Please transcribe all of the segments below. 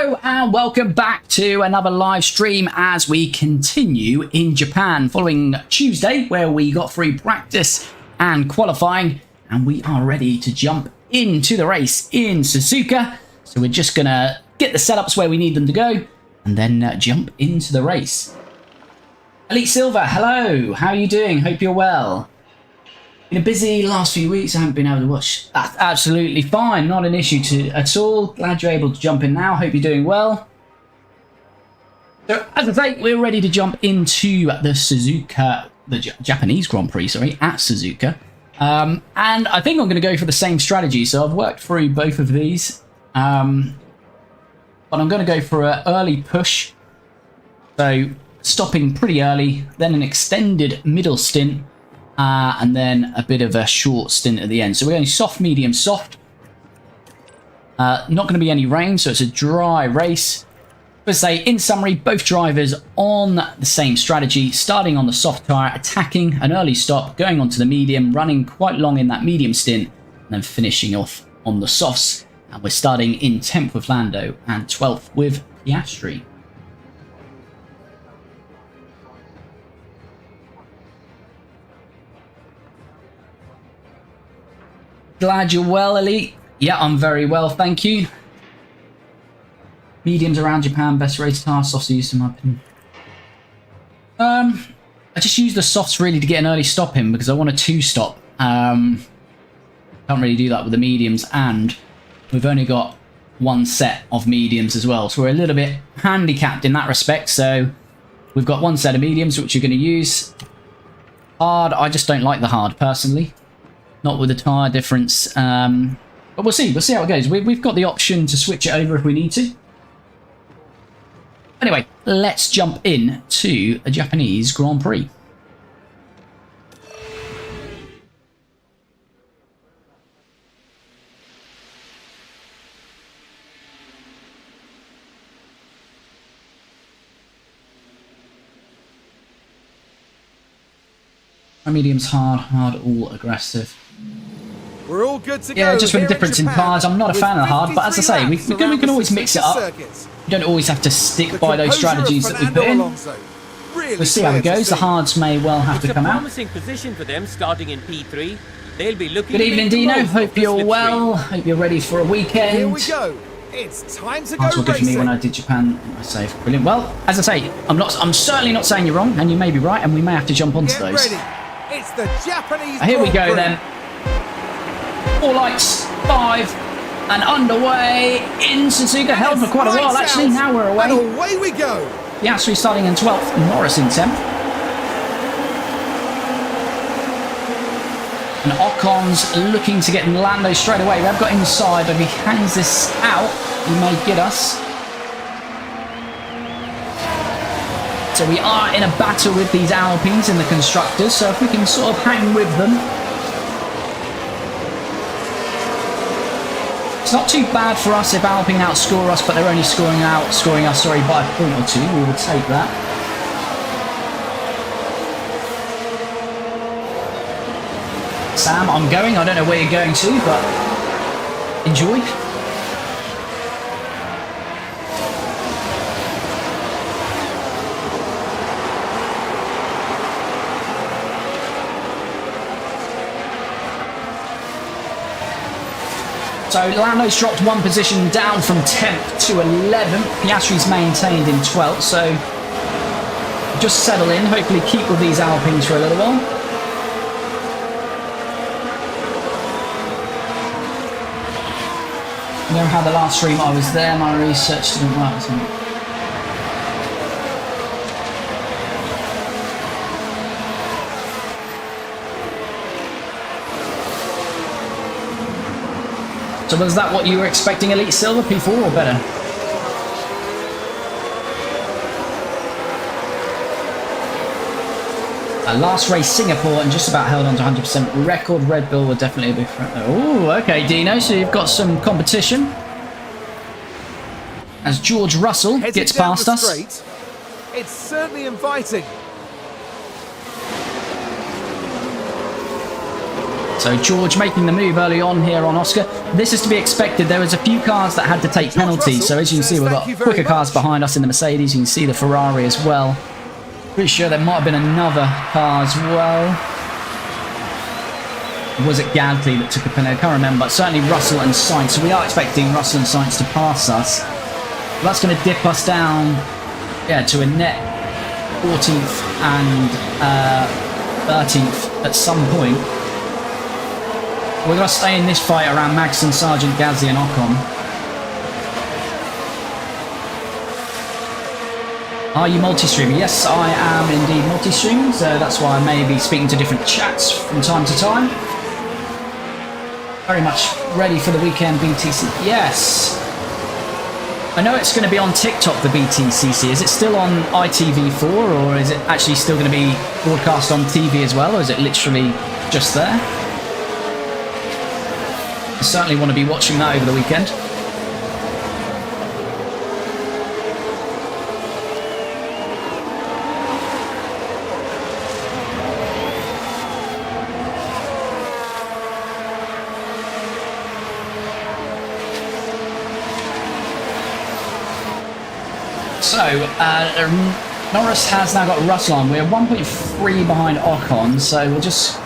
Hello and welcome back to another live stream as we continue in Japan following Tuesday where we got free practice and qualifying and we are ready to jump into the race in Suzuka. So we're just gonna get the setups where we need them to go and then jump into the race. Elite Silver, hello, how are you doing? Hope you're well. Been a busy last few weeks, I haven't been able to watch. That's absolutely fine, not an issue at all. Glad you're able to jump in now, hope you're doing well. So, as I say, we're ready to jump into the Suzuka, the Japanese Grand Prix, sorry, at Suzuka. And I think I'm going to go for the same strategy, so I've worked through both of these. But I'm going to go for an early push. So, stopping pretty early, then an extended middle stint. And then a bit of a short stint at the end. So we're going soft, medium, soft. Not going to be any rain, so it's a dry race. Let's say, in summary, both drivers on the same strategy, starting on the soft tyre, attacking an early stop, going onto the medium, running quite long in that medium stint, and then finishing off on the softs. And we're starting in 10th with Lando and 12th with Piastri. Glad you're well, Elite. Yeah, I'm very well, thank you. Mediums around Japan, best race car, softs are used in my opinion. I just use the softs really to get an early stop in because I want a two-stop. Can't really do that with the mediums, and we've only got one set of mediums as well, so we're a little bit handicapped in that respect. So we've got one set of mediums which you're going to use. Hard, I just don't like the hard personally. Not with the tyre difference, but we'll see how it goes. We've got the option to switch it over if we need to. Anyway, let's jump in to a Japanese Grand Prix. My medium's hard, all aggressive. We're all good to go. Yeah, just with the difference in cars. I'm not a fan of the hard, but as I say, we can always mix it up. You don't always have to stick by those strategies that we put in. We'll see how it goes. The hards may well have to come out. Promising position for them starting in P3. They'll be looking. Good evening, Dino. Hope you're well. Hope you're ready for a weekend. Here we go. It's time to go racing. Good for me when I did Japan. I say brilliant. Well, as I say, I'm certainly not saying you're wrong, and you may be right, and we may have to jump onto those. It's the Japanese. Here we go then. 4 lights, 5, and underway in Suzuka. Held for quite a while actually. Now we're away. And away we go. Piastri starting in 12th, Norris in 10th. And Ocon's looking to get Lando straight away. We have got inside, but if he hangs this out, he may get us. So we are in a battle with these Alpines in the constructors, so if we can sort of hang with them. It's not too bad for us if Alpine outscore us, but they're only scoring us by a point or two. We will take that. Sam, I'm going. I don't know where you're going to, but enjoy. So Lando's dropped one position down from 10th to 11th. Piastri's maintained in 12th, so just settle in. Hopefully keep with these Alpines for a little while. You know how the last stream I was there, my research didn't work, so. So was that what you were expecting, Elite Silver, P4 or better? Last race Singapore and just about held on to 100% record. Red Bull were definitely a big friend. Oh, okay, Dino, so you've got some competition. As George Russell gets past us. It's certainly inviting. So George making the move early on here on Oscar. This is to be expected. There was a few cars that had to take penalties. So as you can see, we've got quicker cars behind us in the Mercedes. You can see the Ferrari as well. Pretty sure there might have been another car as well. Was it Gasly that took a penalty? I can't remember. But certainly Russell and Sainz. So we are expecting Russell and Sainz to pass us. That's going to dip us down, yeah, to a net 14th and 13th at some point. We're going to stay in this fight around Magnussen, Sargent, Gasly and Ocon. Are you multi-streaming? Yes, I am indeed multi-streaming, so that's why I may be speaking to different chats from time to time. Very much ready for the weekend BTC. Yes. I know it's going to be on TikTok, the BTCC. Is it still on ITV4, or is it actually still going to be broadcast on TV as well, or is it literally just there? I certainly want to be watching that over the weekend. So, Norris has now got Russell on. We're 1.3 behind Ocon, so we'll just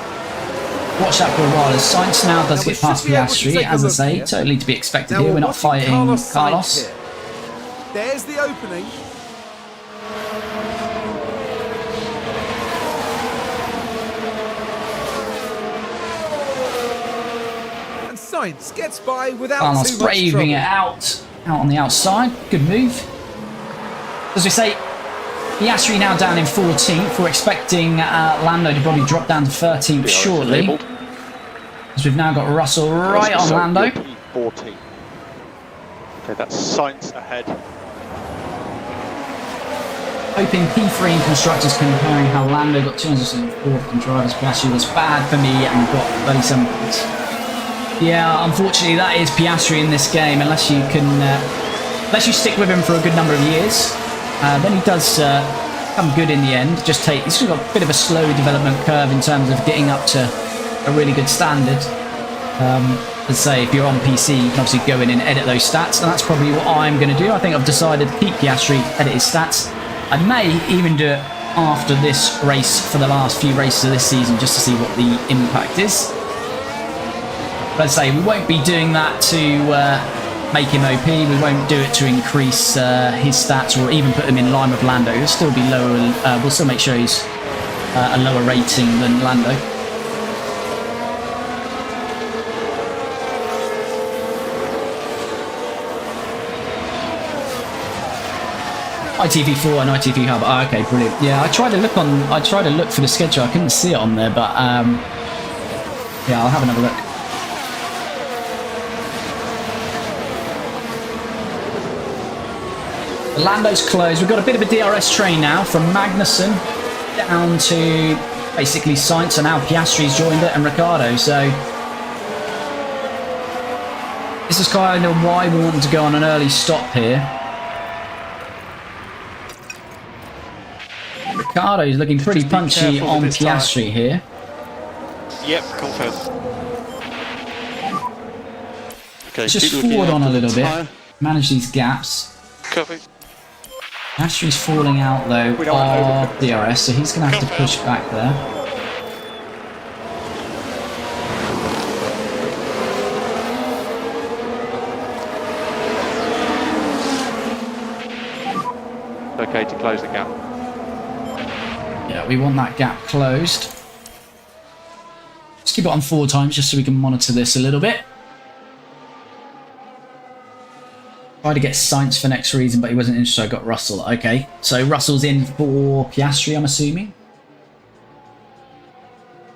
watch that for a while. As Sainz now does get past Piastri, as I say, totally to be expected here. We're not fighting Carlos. There's the opening. And Sainz gets by without Carlos too much braving it trouble. out on the outside. Good move. As we say, Piastri now down in 14th. We're expecting Lando to probably drop down to 13th shortly. As we've now got Russell right on Lando. P14. Okay, that's Sainz ahead. Hoping P3 in Constructors comparing how Lando got 204th in Drivers. Piastri was bad for me and got 37 points. Yeah, unfortunately that is Piastri in this game, unless you can, unless you stick with him for a good number of years. Then he does come good in the end. He's got a bit of a slow development curve in terms of getting up to a really good standard. As I say, if you're on PC, you can obviously go in and edit those stats, and that's probably what I'm going to do. I think I've decided to keep Piastri, edit his stats. I may even do it after this race for the last few races of this season, just to see what the impact is. But as I say, we won't be doing that to make him OP. We won't do it to increase his stats or even put him in line with Lando. He'll still be lower. We'll still make sure he's a lower rating than Lando. ITV4 and ITV Hub. Oh, okay, brilliant. Yeah, I tried to look for the schedule. I couldn't see it on there, but yeah, I'll have another look. Lando's closed. We've got a bit of a DRS train now from Magnussen down to basically Sainz, and now Piastri's joined it and Ricciardo. So this is kind of why we wanted to go on an early stop here. Ricciardo's looking pretty punchy on Piastri here. Yep, confirmed. Okay, let's just forward on a little bit. Manage these gaps. Copy. Piastri's falling out though of DRS, so he's going to have to push back there. Okay, to close the gap. Yeah, we want that gap closed. Just keep it on 4 times just so we can monitor this a little bit. Tried to get Sainz for next reason, but he wasn't interested, so I got Russell. Okay, so Russell's in for Piastri, I'm assuming.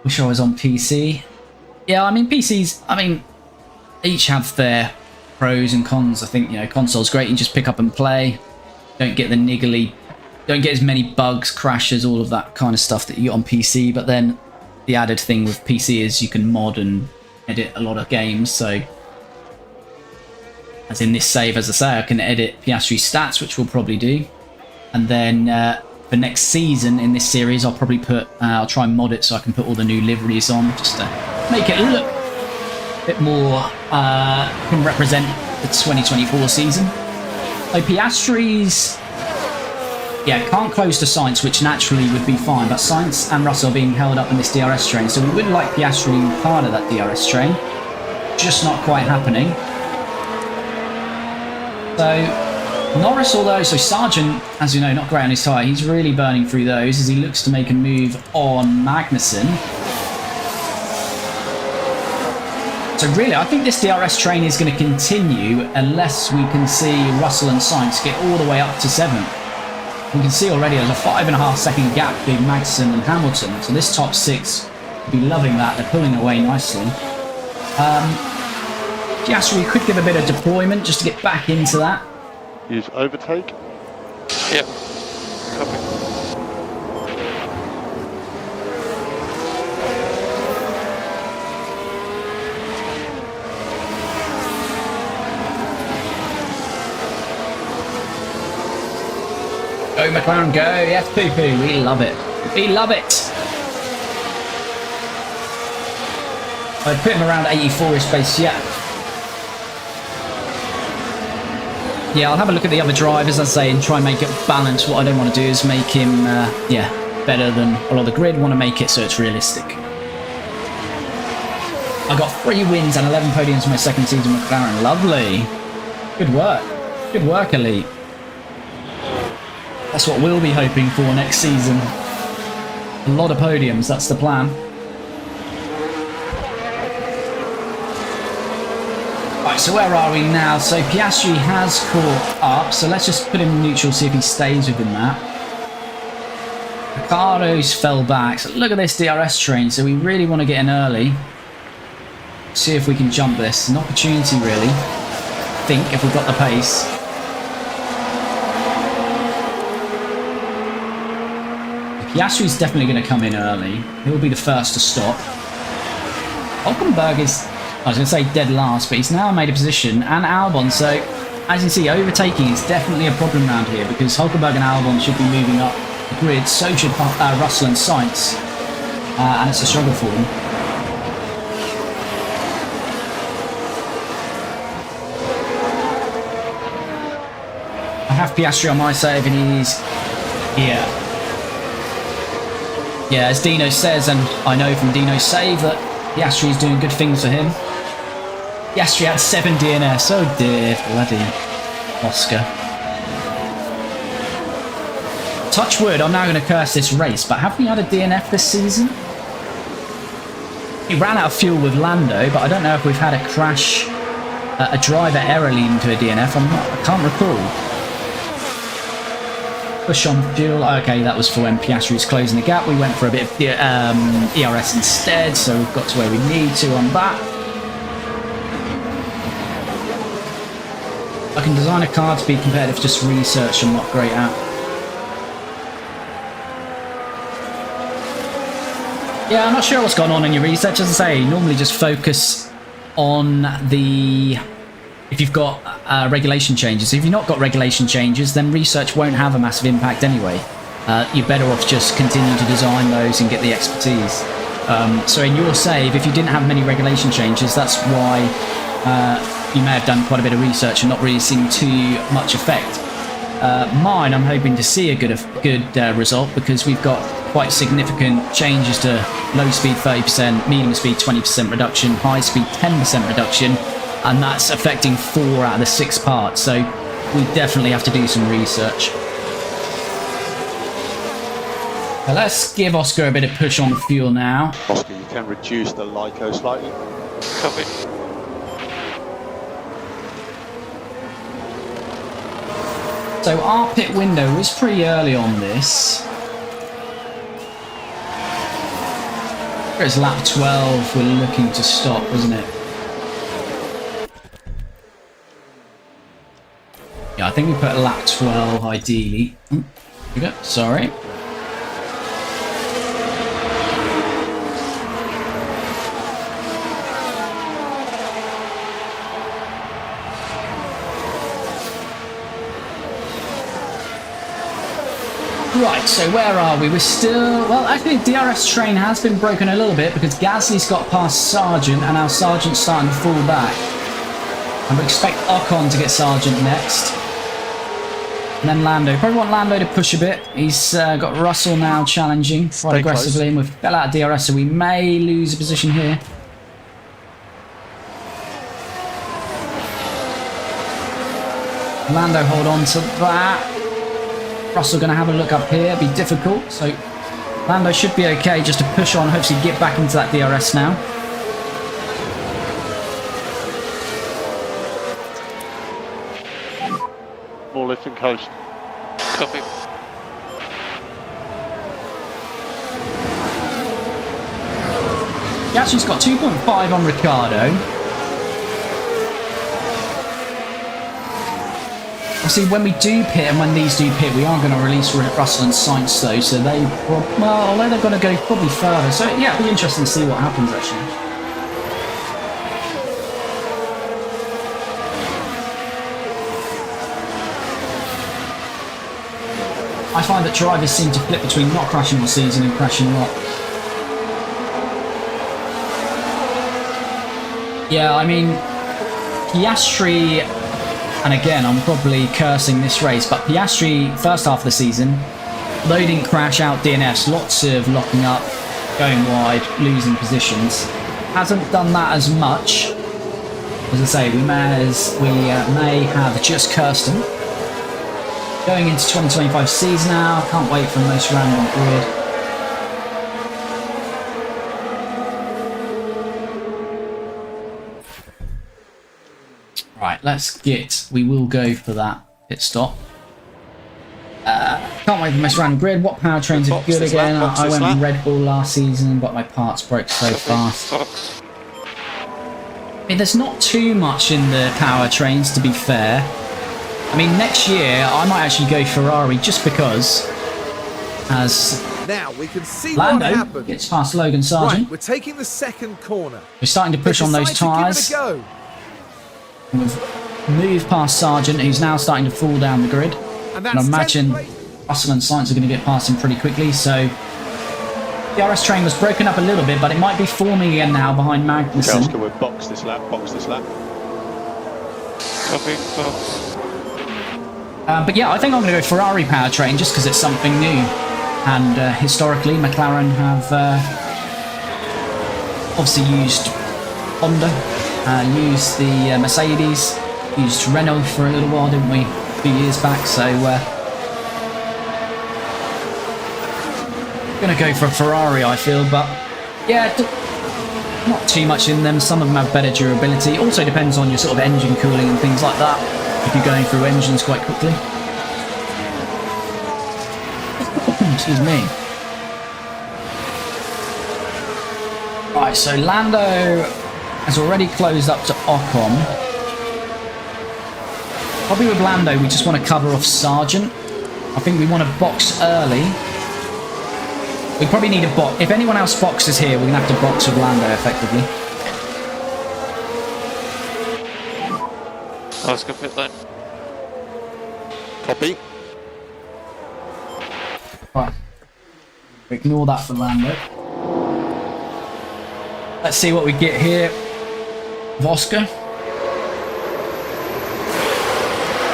Wish I was on PC. Yeah, I mean, PCs, each have their pros and cons. I think, console's great. You can just pick up and play. Don't get the niggly, don't get as many bugs, crashes, all of that kind of stuff that you get on PC. But then the added thing with PC is you can mod and edit a lot of games, so... As in this save, as I say, I can edit Piastri's stats, which we'll probably do. And then for next season in this series, I'll probably I'll try and mod it so I can put all the new liveries on, just to make it look a bit more, can represent the 2024 season. So Piastri's, yeah, can't close to Sainz, which naturally would be fine, but Sainz and Russell are being held up in this DRS train, so we would like Piastri to be part of that DRS train. Just not quite happening. So Norris, so Sargent, as you know, not great on his tyre. He's really burning through those as he looks to make a move on Magnussen. So really, I think this DRS train is going to continue unless we can see Russell and Sainz get all the way up to 7th. We can see already there's a 5.5 second gap between Magnussen and Hamilton. So this top 6 will be loving that. They're pulling away nicely. Piastri could give a bit of deployment just to get back into that. Use overtake. Yep. Copy. Go McLaren, go! Yes, poo-poo. We love it. We love it. I'd put him around 84-ish pace, yeah. Yeah, I'll have a look at the other drivers, as I say, and try and make it balanced. What I don't want to do is make him, yeah, better than a lot of the grid. I want to make it so it's realistic. I got 3 wins and 11 podiums in my second season with McLaren. Lovely. Good work. Good work, Elite. That's what we'll be hoping for next season. A lot of podiums, that's the plan. Right, so where are we now? So Piastri has caught up, so let's just put him in neutral, see if he stays within that. Ricardo's fell back, so look at this DRS train, so we really want to get in early. See if we can jump this. An opportunity, really. I think, if we've got the pace. Piastri's definitely going to come in early. He'll be the first to stop. Hulkenberg is, I was going to say dead last, but he's now made a position, and Albon, so as you can see, overtaking is definitely a problem around here because Hulkenberg and Albon should be moving up the grid, so should Russell and Sainz, and it's a struggle for them. I have Piastri on my save and he's here. Yeah, as Dino says, and I know from Dino's save that Piastri is doing good things for him. Piastri had 7 DNS. Oh dear, bloody Oscar. Touch wood, I'm now going to curse this race, but have we had a DNF this season? He ran out of fuel with Lando, but I don't know if we've had a crash, a driver error leading to a DNF. I can't recall. Push on fuel. Okay, that was for when Piastri was closing the gap. We went for a bit of ERS instead, so we've got to where we need to on that. I can design a car to be competitive, just research I'm not great at. Yeah, I'm not sure what's gone on in your research. As I say, normally just focus on the... if you've got regulation changes. If you've not got regulation changes, then research won't have a massive impact anyway. You're better off just continuing to design those and get the expertise. So in your save, if you didn't have many regulation changes, that's why you may have done quite a bit of research and not really seen too much effect. Mine, I'm hoping to see a good result because we've got quite significant changes to low speed 30%, medium speed 20% reduction, high speed 10% reduction, and that's affecting 4 out of the 6 parts, so we definitely have to do some research. Now let's give Oscar a bit of push on the fuel now. Oscar, you can reduce the LICO slightly. Copy. So our pit window was pretty early on this. It's lap 12 we're looking to stop, wasn't it? Yeah, I think we put lap 12 ideally. Here we go, sorry. Right, so where are we? We're still... Well, actually, the DRS train has been broken a little bit because Gasly's got past Sargent, and now Sargent's starting to fall back. And we expect Ocon to get Sargent next. And then Lando. Probably want Lando to push a bit. He's got Russell now challenging quite aggressively, and we've fell out of DRS, so we may lose a position here. Lando hold on to that. Russell going to have a look up here. It'll be difficult, so Lando should be okay just to push on, hopefully get back into that DRS now. More lift and coast. Copy. He actually's got 2.5 on Ricciardo. Obviously, when we do pit and when these do pit, we are going to release Russell and Sainz though, so they, well, although they're going to go probably further. So yeah, it'll be interesting to see what happens actually. I find that drivers seem to flip between not crashing all season and crashing a lot. Yeah, I mean, Piastri. And again, I'm probably cursing this race, but Piastri, first half of the season, though he didn't crash out DNS, lots of locking up, going wide, losing positions. Hasn't done that as much. As I say, we may have just cursed him. Going into 2025 season now, can't wait for the most random grid. Right, we will go for that pit stop. Can't wait for the most random grid. What powertrains are good again? I went with Red Bull last season and got my parts broke so fast. I mean, there's not too much in the powertrains, to be fair. I mean, next year I might actually go Ferrari just because, as now we can see Lando what happened. gets past Logan Sargent. Right, we're taking the second corner. We're starting to push on those tyres. We've moved past Sargent, who's now starting to fall down the grid. And I imagine Russell and Sainz are going to get past him pretty quickly. So the RS train was broken up a little bit, but it might be forming again now behind Magnussen. Oscar, we'll box this lap, box this lap. Copy, box. But yeah, I think I'm going to go Ferrari powertrain just because it's something new. And historically, McLaren have obviously used Honda, used the Mercedes, used Renault for a little while, didn't we? A few years back, so going to go for a Ferrari, I feel, but yeah, not too much in them. Some of them have better durability. Also depends on your sort of engine cooling and things like that, if you're going through engines quite quickly. Excuse me. Right, so Lando has already closed up to Ocon. Probably with Lando, we just want to cover off Sargent. I think we want to box early. We probably need a box. If anyone else boxes here, we're going to have to box with Lando effectively. Oscar, pit lane. Copy. Right. Ignore that for Lando. Let's see what we get here with Oscar.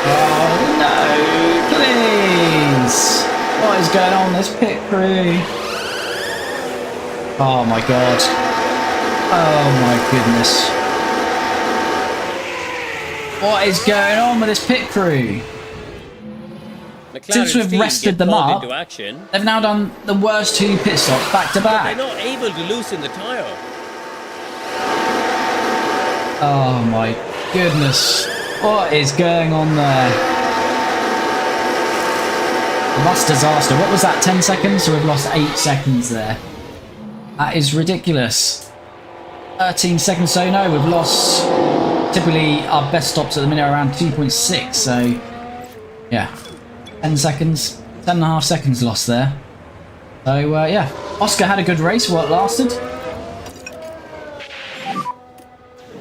Oh no, please! What is going on in this pit crew? Oh my god. Oh my goodness. What is going on with this pit crew? Since we've rested them up, they've now done the worst two pit stops back to back. They're not able to loosen the tyre. Oh my goodness. What is going on there? Lost disaster. What was that, 10 seconds? So we've lost 8 seconds there. That is ridiculous. 13 seconds, so no, we've lost... Typically, our best stops at the minute are around 2.6, so... Yeah. 10 seconds. 10.5 seconds lost there. So, yeah. Oscar had a good race while it lasted.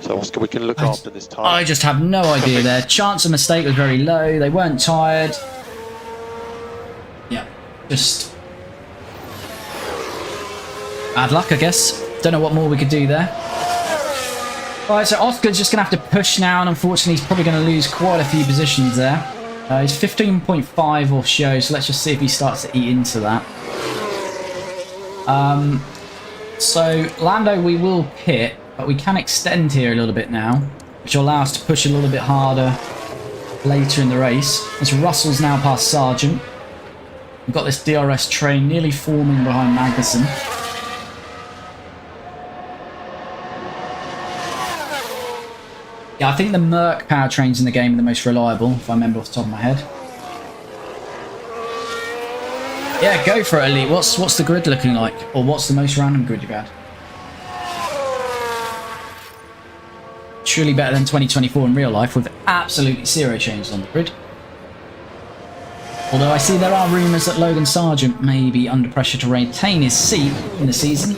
So, Oscar, we can look after this time. I just have no idea there. Chance of mistake was very low. They weren't tired. Yeah. Just bad luck, I guess. Don't know what more we could do there. Alright, so Oscar's just going to have to push now, and unfortunately he's probably going to lose quite a few positions there. He's 15.5 off show, so let's just see if he starts to eat into that. So Lando we will pit, but we can extend here a little bit now, which will allow us to push a little bit harder later in the race. As Russell's now past Sargent. We've got this DRS train nearly forming behind Magnussen. Yeah, I think the Merc powertrains in the game are the most reliable, if I remember off the top of my head. Yeah, go for it, Elite. What's the grid looking like? Or what's the most random grid you've had? Surely better than 2024 in real life with absolutely zero changes on the grid. Although I see there are rumours that Logan Sargent may be under pressure to retain his seat in the season.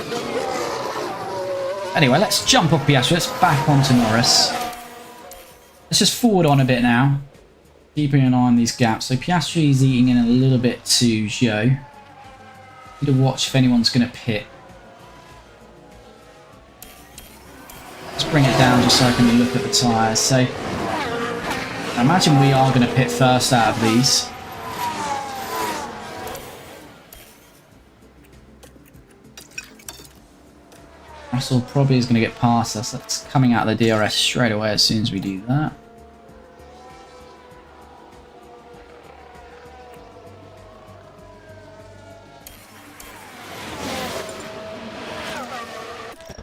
Anyway, let's jump off Piastri. Let's back onto Norris. Let's just forward on a bit now. Keeping an eye on these gaps. So Piastri's eating in a little bit to Zhou. Need to watch if anyone's going to pit. Let's bring it down just so I can look at the tyres. So I imagine we are going to pit first out of these. Russell probably is going to get past us. That's coming out of the DRS straight away as soon as we do that.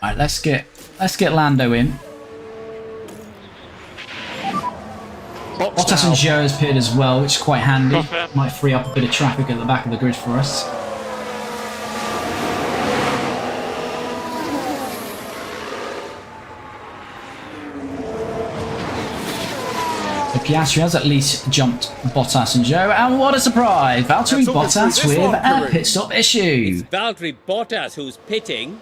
Alright, let's get Lando in. Bottas and Zhou has pitted as well, which is quite handy. Might free up a bit of traffic at the back of the grid for us. So Piastri has at least jumped Bottas and Zhou, and what a surprise! Valtteri Bottas with a pit stop issue. It's Valtteri Bottas who's pitting.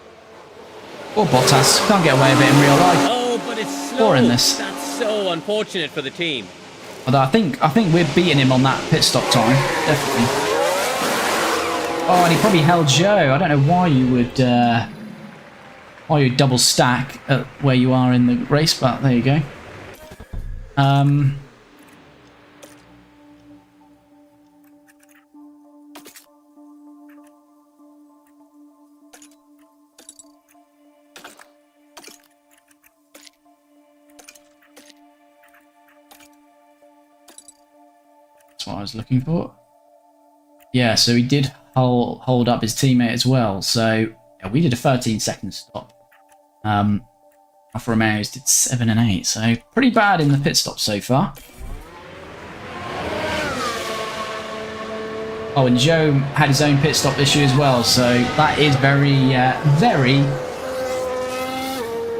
Or Bottas can't get away with it in real life. Oh, but it's slow. Or in this. That's so unfortunate for the team. Although I think we're beating him on that pit stop time, definitely. Oh, and he probably held Zhou. I don't know why you would double stack at where you are in the race, but there you go. That's what I was looking for. Yeah, so he did hold up his teammate as well. So yeah, we did a 13-second stop. Alfa Romeo's did 7 and 8, so pretty bad in the pit stop so far. Oh, and Zhou had his own pit stop issue as well, so that is very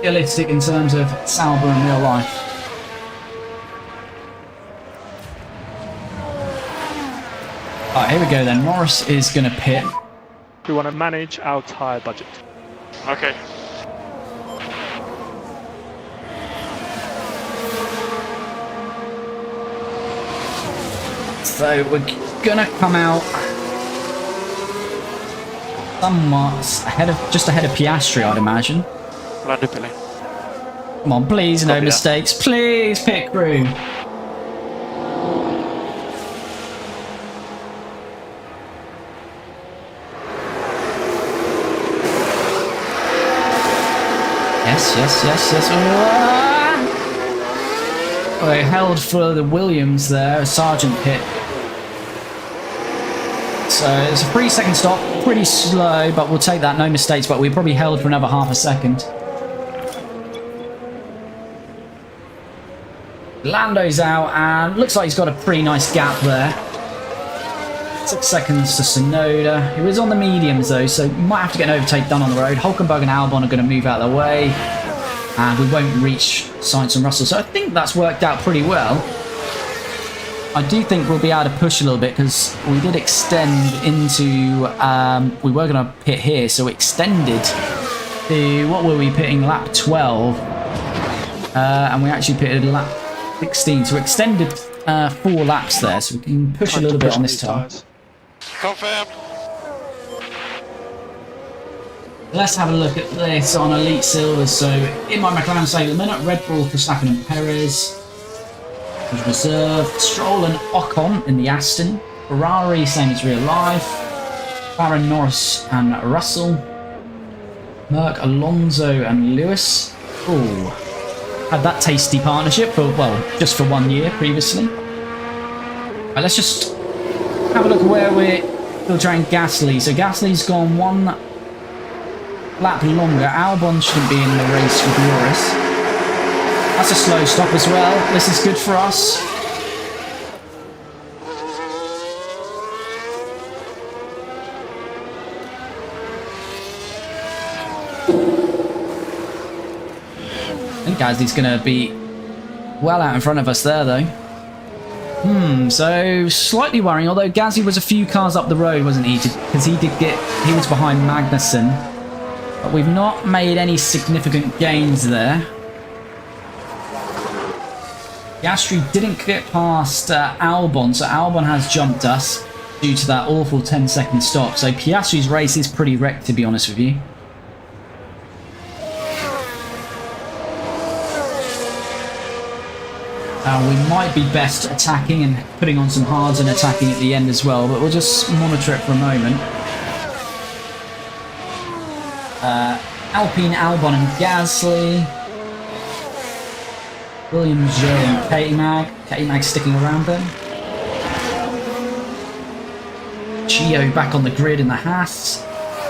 realistic in terms of Sauber in real life. Alright, here we go then. Norris is going to pit. We want to manage our tyre budget. Okay. So we're gonna come out somewhat just ahead of Piastri, I'd imagine. Lando Pele. Come on, please, no mistakes. Please, pit crew. Yes. Oh, I held for the Williams there, a Sargent pit. So it's a 3-second stop, pretty slow, but we'll take that, no mistakes, but we probably held for another half a second. Lando's out, and looks like he's got a pretty nice gap there. 6 seconds to Sonoda. He was on the mediums though, so we might have to get an overtake done on the road. Hulkenberg and Albon are going to move out of the way, and we won't reach Sainz and Russell. So I think that's worked out pretty well. I do think we'll be able to push a little bit because we did extend into... we were going to pit here, so we extended to... What were we pitting? Lap 12. And we actually pitted lap 16. So we extended 4 laps there, so we can push a little bit on this time. Confirmed. Let's have a look at this on Elite Silvers. So, in my McLaren save at the minute, Red Bull, Verstappen and Perez. As reserve, Stroll and Ocon in the Aston. Ferrari, same as real life. McLaren, Norris and Russell. Merck, Alonso and Lewis. Ooh. Had that tasty partnership for, well, just for 1 year previously. Right, let's just have a look at where we're filtering Gasly. So Gasly's gone 1 lap longer. Albon shouldn't be in the race with Norris. That's a slow stop as well. This is good for us. I think Gasly's going to be well out in front of us there, though. So slightly worrying. Although Gasly was a few cars up the road, wasn't he? Because he was behind Magnussen. But we've not made any significant gains there. Piastri didn't get past Albon, so Albon has jumped us due to that awful 10-second stop. So Piastri's race is pretty wrecked, to be honest with you. We might be best attacking and putting on some hards and attacking at the end as well, but we'll just monitor it for a moment. Alpine, Albon and Gasly. Williams, Joe and K-Mag. K-Mag sticking around then. Chio back on the grid in the Haas.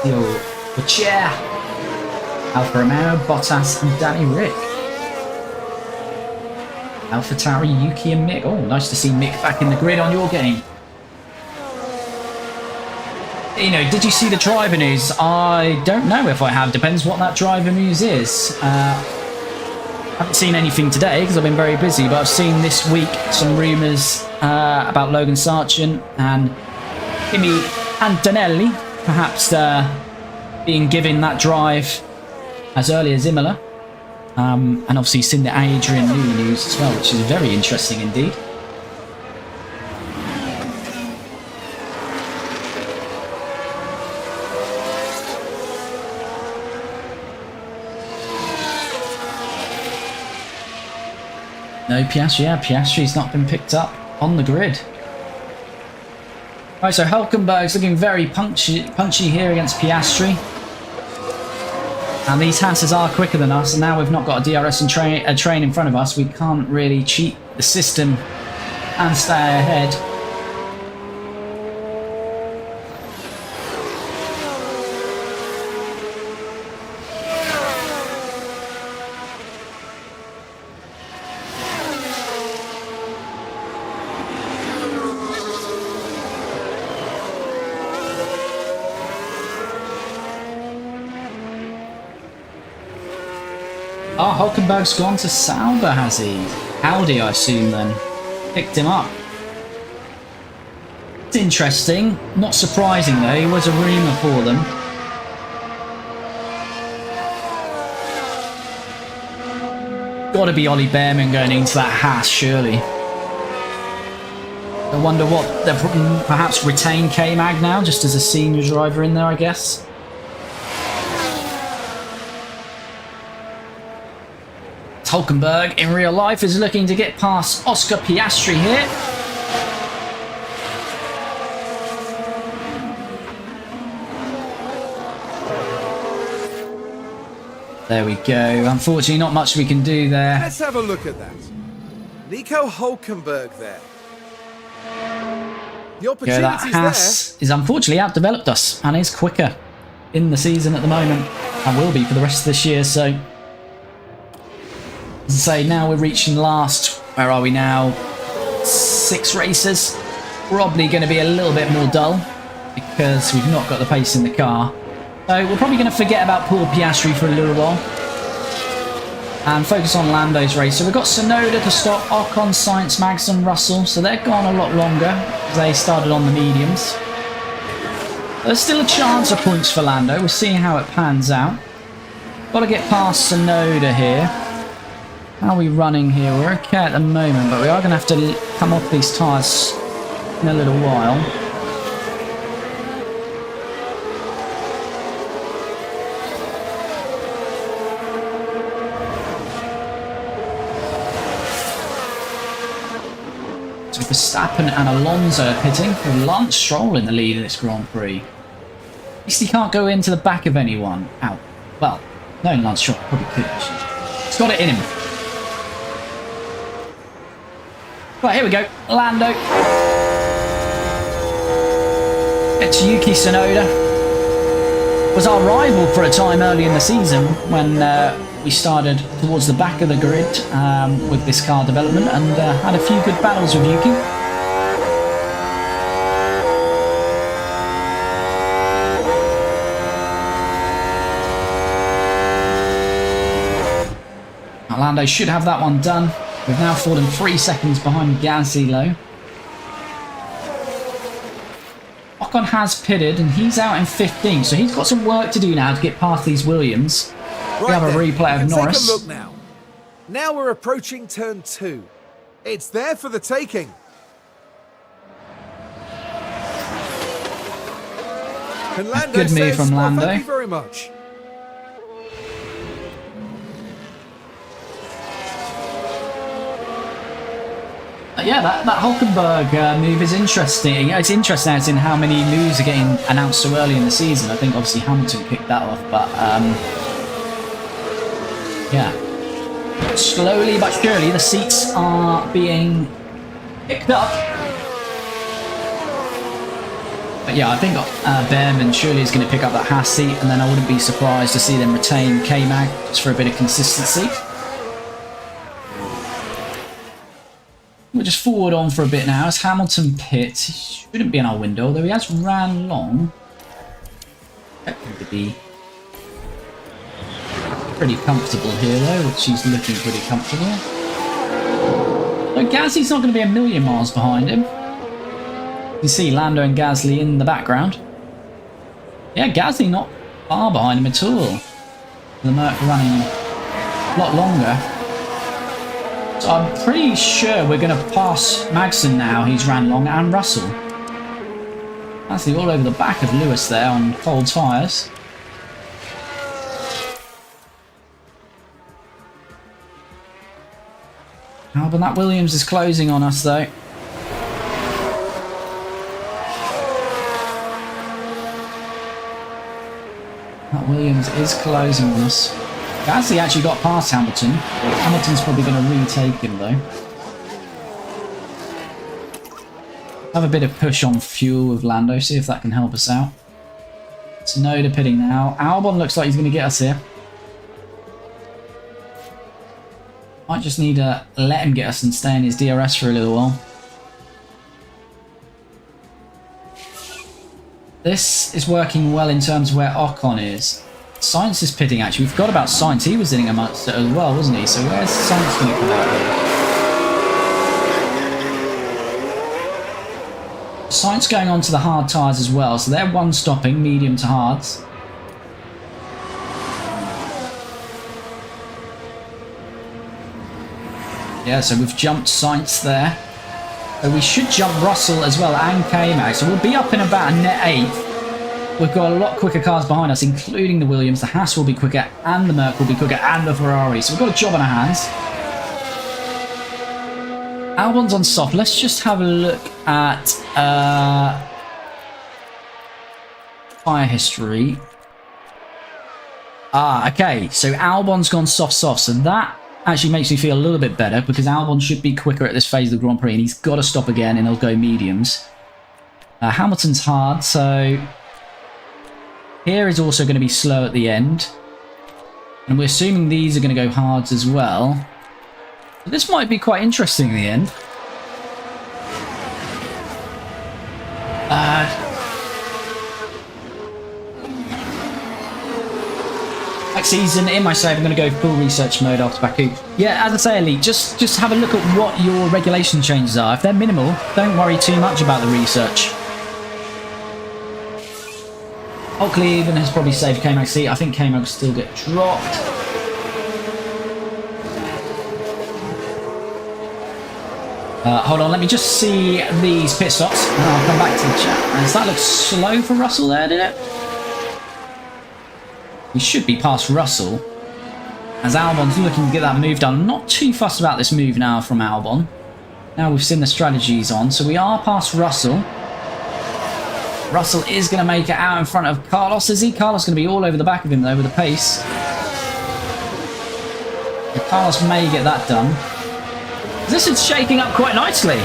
Theo Chair. Alfa Romeo, Bottas and Danny Rick. AlphaTauri, Yuki and Mick. Oh, nice to see Mick back in the grid on your game. You know, did you see the driver news? I don't know if I have. Depends what that driver news is. I haven't seen anything today because I've been very busy, but I've seen this week some rumours about Logan Sargent and Kimi Antonelli perhaps being given that drive as early as Imola. And obviously seen the Adrian Newey news as well, which is very interesting indeed. No Piastri, yeah, Piastri's not been picked up on the grid. Right, so Hülkenberg's looking very punchy here against Piastri. And these Hasses are quicker than us, and now we've not got a DRS and a train in front of us. We can't really cheat the system and stay ahead. Oh, Hülkenberg's gone to Sauber, has he? Audi, I assume, then. Picked him up. It's interesting. Not surprising, though. He was a rumour for them. Gotta be Ollie Behrman going into that Haas, surely. I wonder what... They'll perhaps retain K-Mag now, just as a senior driver in there, I guess. Hülkenberg in real life is looking to get past Oscar Piastri here. There we go. Unfortunately, not much we can do there. Let's have a look at that. Nico Hülkenberg there. The Yeah, opportunity's that Haas is unfortunately outdeveloped us and is quicker in the season at the moment and will be for the rest of this year. So, as I say, now we're reaching last. Where are we now? 6 races. Probably going to be a little bit more dull because we've not got the pace in the car. So we're probably going to forget about poor Piastri for a little while and focus on Lando's race. So we've got Tsunoda to stop, Ocon, Sainz, Magnussen, Russell. So they're gone a lot longer because they started on the mediums. There's still a chance of points for Lando. We'll see how it pans out. Got to get past Tsunoda here. How are we running here? We're okay at the moment, but we are going to have to come off these tyres in a little while. So Verstappen and Alonso are pitting with Lance Stroll in the lead in this Grand Prix. At least he can't go into the back of anyone. Out. Well, no, Lance Stroll probably could actually. He's got it in him. Right, here we go. Lando. It's Yuki Tsunoda. Was our rival for a time early in the season when we started towards the back of the grid with this car development and had a few good battles with Yuki. Lando should have that one done. We've now fallen 3 seconds behind Gasly low. Ocon has pitted and he's out in 15, so he's got some work to do now to get past these Williams. We have a replay of Norris. Take a look now. Now we're approaching turn 2. It's there for the taking. And Lando Good move from Lando. Thank you very much. Yeah, that Hulkenberg move is interesting. It's interesting as in how many moves are getting announced so early in the season. I think obviously Hamilton kicked that off, but yeah. Slowly but surely the seats are being picked up. But yeah, I think Behrman surely is going to pick up that Haas seat, and then I wouldn't be surprised to see them retain K-Mag just for a bit of consistency. We'll just forward on for a bit now as Hamilton pits. He shouldn't be in our window, although he has ran long. Expected to be pretty comfortable here though, which he's looking pretty comfortable. So Gasly's not going to be a million miles behind him. You see Lando and Gasly in the background. Yeah, Gasly not far behind him at all. The Merc running a lot longer. So I'm pretty sure we're going to pass Magnussen now. He's ran long, and Russell. Gasly all over the back of Lewis there on cold tyres. Oh, but that Williams is closing on us though. That Williams is closing on us. Gasly actually got past Hamilton. Hamilton's probably going to retake him though. Have a bit of push on fuel with Lando, see if that can help us out. Tsunoda pitting now. Albon looks like he's going to get us here. Might just need to let him get us and stay in his DRS for a little while. This is working well in terms of where Ocon is. Sainz is pitting actually. We forgot about Sainz. He was in amongst it as well, wasn't he? So where's Sainz going to come out here? Sainz going on to the hard tyres as well. So they're one stopping, medium to hards. Yeah, so we've jumped Sainz there. So we should jump Russell as well and K-Mag. So we'll be up in about a net 8th. We've got a lot quicker cars behind us, including the Williams. The Haas will be quicker, and the Merc will be quicker, and the Ferrari. So we've got a job on our hands. Albon's on soft. Let's just have a look at tyre history. Okay. So Albon's gone soft. So that actually makes me feel a little bit better because Albon should be quicker at this phase of the Grand Prix, and he's got to stop again, and he'll go mediums. Hamilton's hard, so here is also going to be slow at the end. And we're assuming these are going to go hards as well. But this might be quite interesting in the end. Next season, in my save, I'm going to go full research mode after Baku. Yeah, as I say, Elite, just have a look at what your regulation changes are. If they're minimal, don't worry too much about the research. Oakley even has probably saved K-Mag's seat. I think K-Mag will still get dropped. Hold on, let me just see these pit stops, and I'll come back to the chat. Does that look slow for Russell there, did it? He should be past Russell, as Albon's looking to get that move done. I'm not too fussed about this move now from Albon. Now we've seen the strategies on, so we are past Russell. Russell is going to make it out in front of Carlos, is he? Carlos is going to be all over the back of him, though, with the pace. And Carlos may get that done. This is shaking up quite nicely.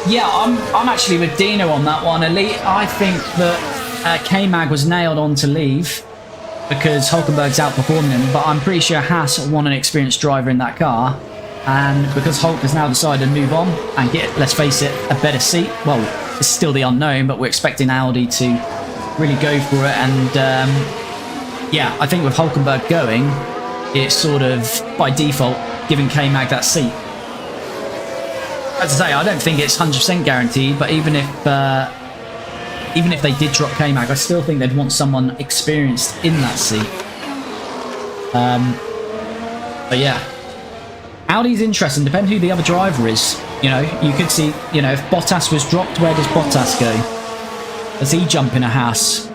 Yeah, I'm actually with Dino on that one. Elite, I think that K-Mag was nailed on to leave because Hulkenberg's outperforming him, but I'm pretty sure Haas want an experienced driver in that car. And because Hulk has now decided to move on and get, let's face it, a better seat. Well, it's still the unknown, but we're expecting Audi to really go for it. And yeah, I think with Hulkenberg going, it's sort of by default giving K-Mag that seat. As I say, I don't think it's 100% guaranteed, but even if they did drop K-Mag, I still think they'd want someone experienced in that seat. But yeah. Audi's interesting, depending who the other driver is. You know, you could see, you know, if Bottas was dropped, where does Bottas go? Does he jump in a Haas?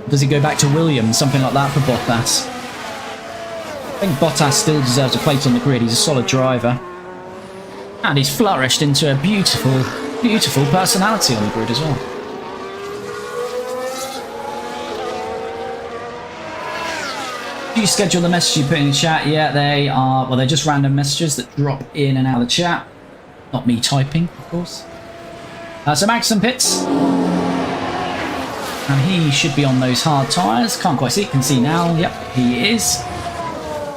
Does he go back to Williams? Something like that for Bottas. I think Bottas still deserves a place on the grid. He's a solid driver. And he's flourished into a beautiful, beautiful personality on the grid as well. Do you schedule the message you put in the chat? Yeah, they are. Well, they're just random messages that drop in and out of the chat. Not me typing, of course. So Max and Pitts. And he should be on those hard tyres. Can't quite see. Can see now. Yep, he is.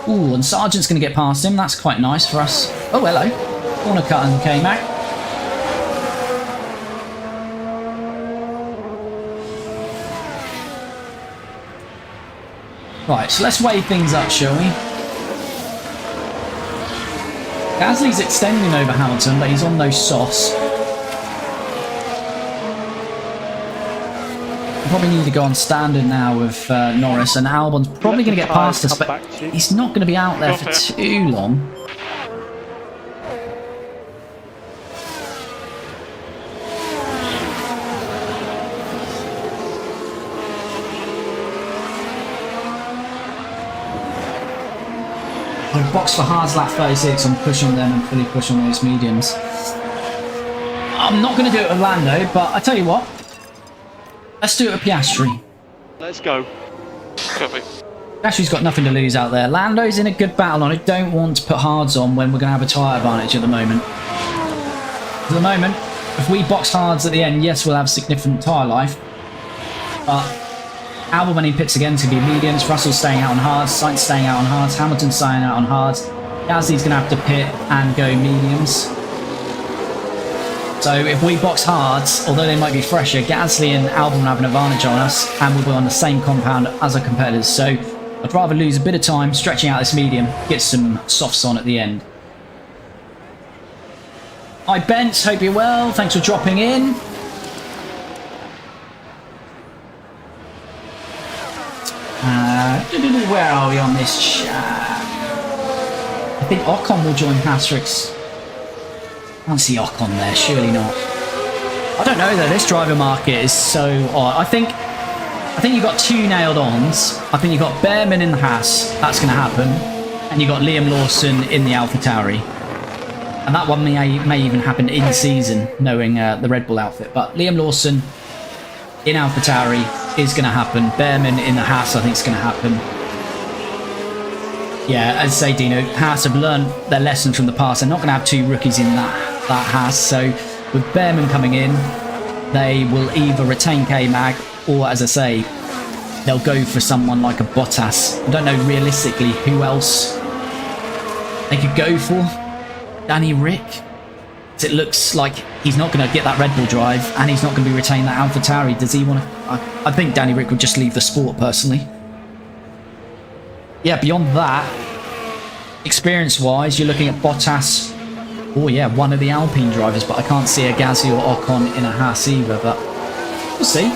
Ooh, and Sargent's going to get past him. That's quite nice for us. Oh, hello. Corner cut and K-Mac. Right, so let's weigh things up, shall we? Gasly's extending over Hamilton, but he's on those softs. We probably need to go on standard now with Norris, and Albon's probably going to get past us, but he's not going to be out there for too long. Box for hards lap 36 and push on them and fully push on those mediums. I'm not going to do it with Lando, but I tell you what, let's do it with Piastri. Let's go. Copy. Piastri's got nothing to lose out there. Lando's in a good battle on it. Don't want to put hards on when we're going to have a tyre advantage at the moment. At the moment, if we box hards at the end, yes, we'll have significant tyre life, but Albon, when he pits again, is going to be mediums. Russell's staying out on hards. Sainz staying out on hards. Hamilton's staying out on hards. Gasly's going to have to pit and go mediums. So if we box hards, although they might be fresher, Gasly and Albon have an advantage on us, and we'll be on the same compound as our competitors. So I'd rather lose a bit of time stretching out this medium, get some softs on at the end. Hi Bent, hope you're well. Thanks for dropping in. Where are we on this chat? I think Ocon will join Pastrix. I can't see Ocon there, surely not. I don't know though, this driver market is so odd. I think you've got two nailed ons. I think you've got Behrman in the Haas, that's going to happen. And you've got Liam Lawson in the AlphaTauri. And that one may even happen in season, knowing the Red Bull outfit. But Liam Lawson in AlphaTauri is going to happen. Behrman in the Haas, I think is going to happen. Yeah, as I say, Dino, Haas have learned their lesson from the past. They're not going to have two rookies in that Haas. So with Behrman coming in, they will either retain K-Mag or, as I say, they'll go for someone like a Bottas. I don't know realistically who else they could go for. Danny Rick. It looks like he's not going to get that Red Bull drive and he's not going to be retaining that AlphaTauri. Does he want to? I think Danny Rick would just leave the sport personally. Yeah, beyond that, experience-wise, you're looking at Bottas. Oh yeah, one of the Alpine drivers, but I can't see a Gasly or Ocon in a Haas either, but we'll see.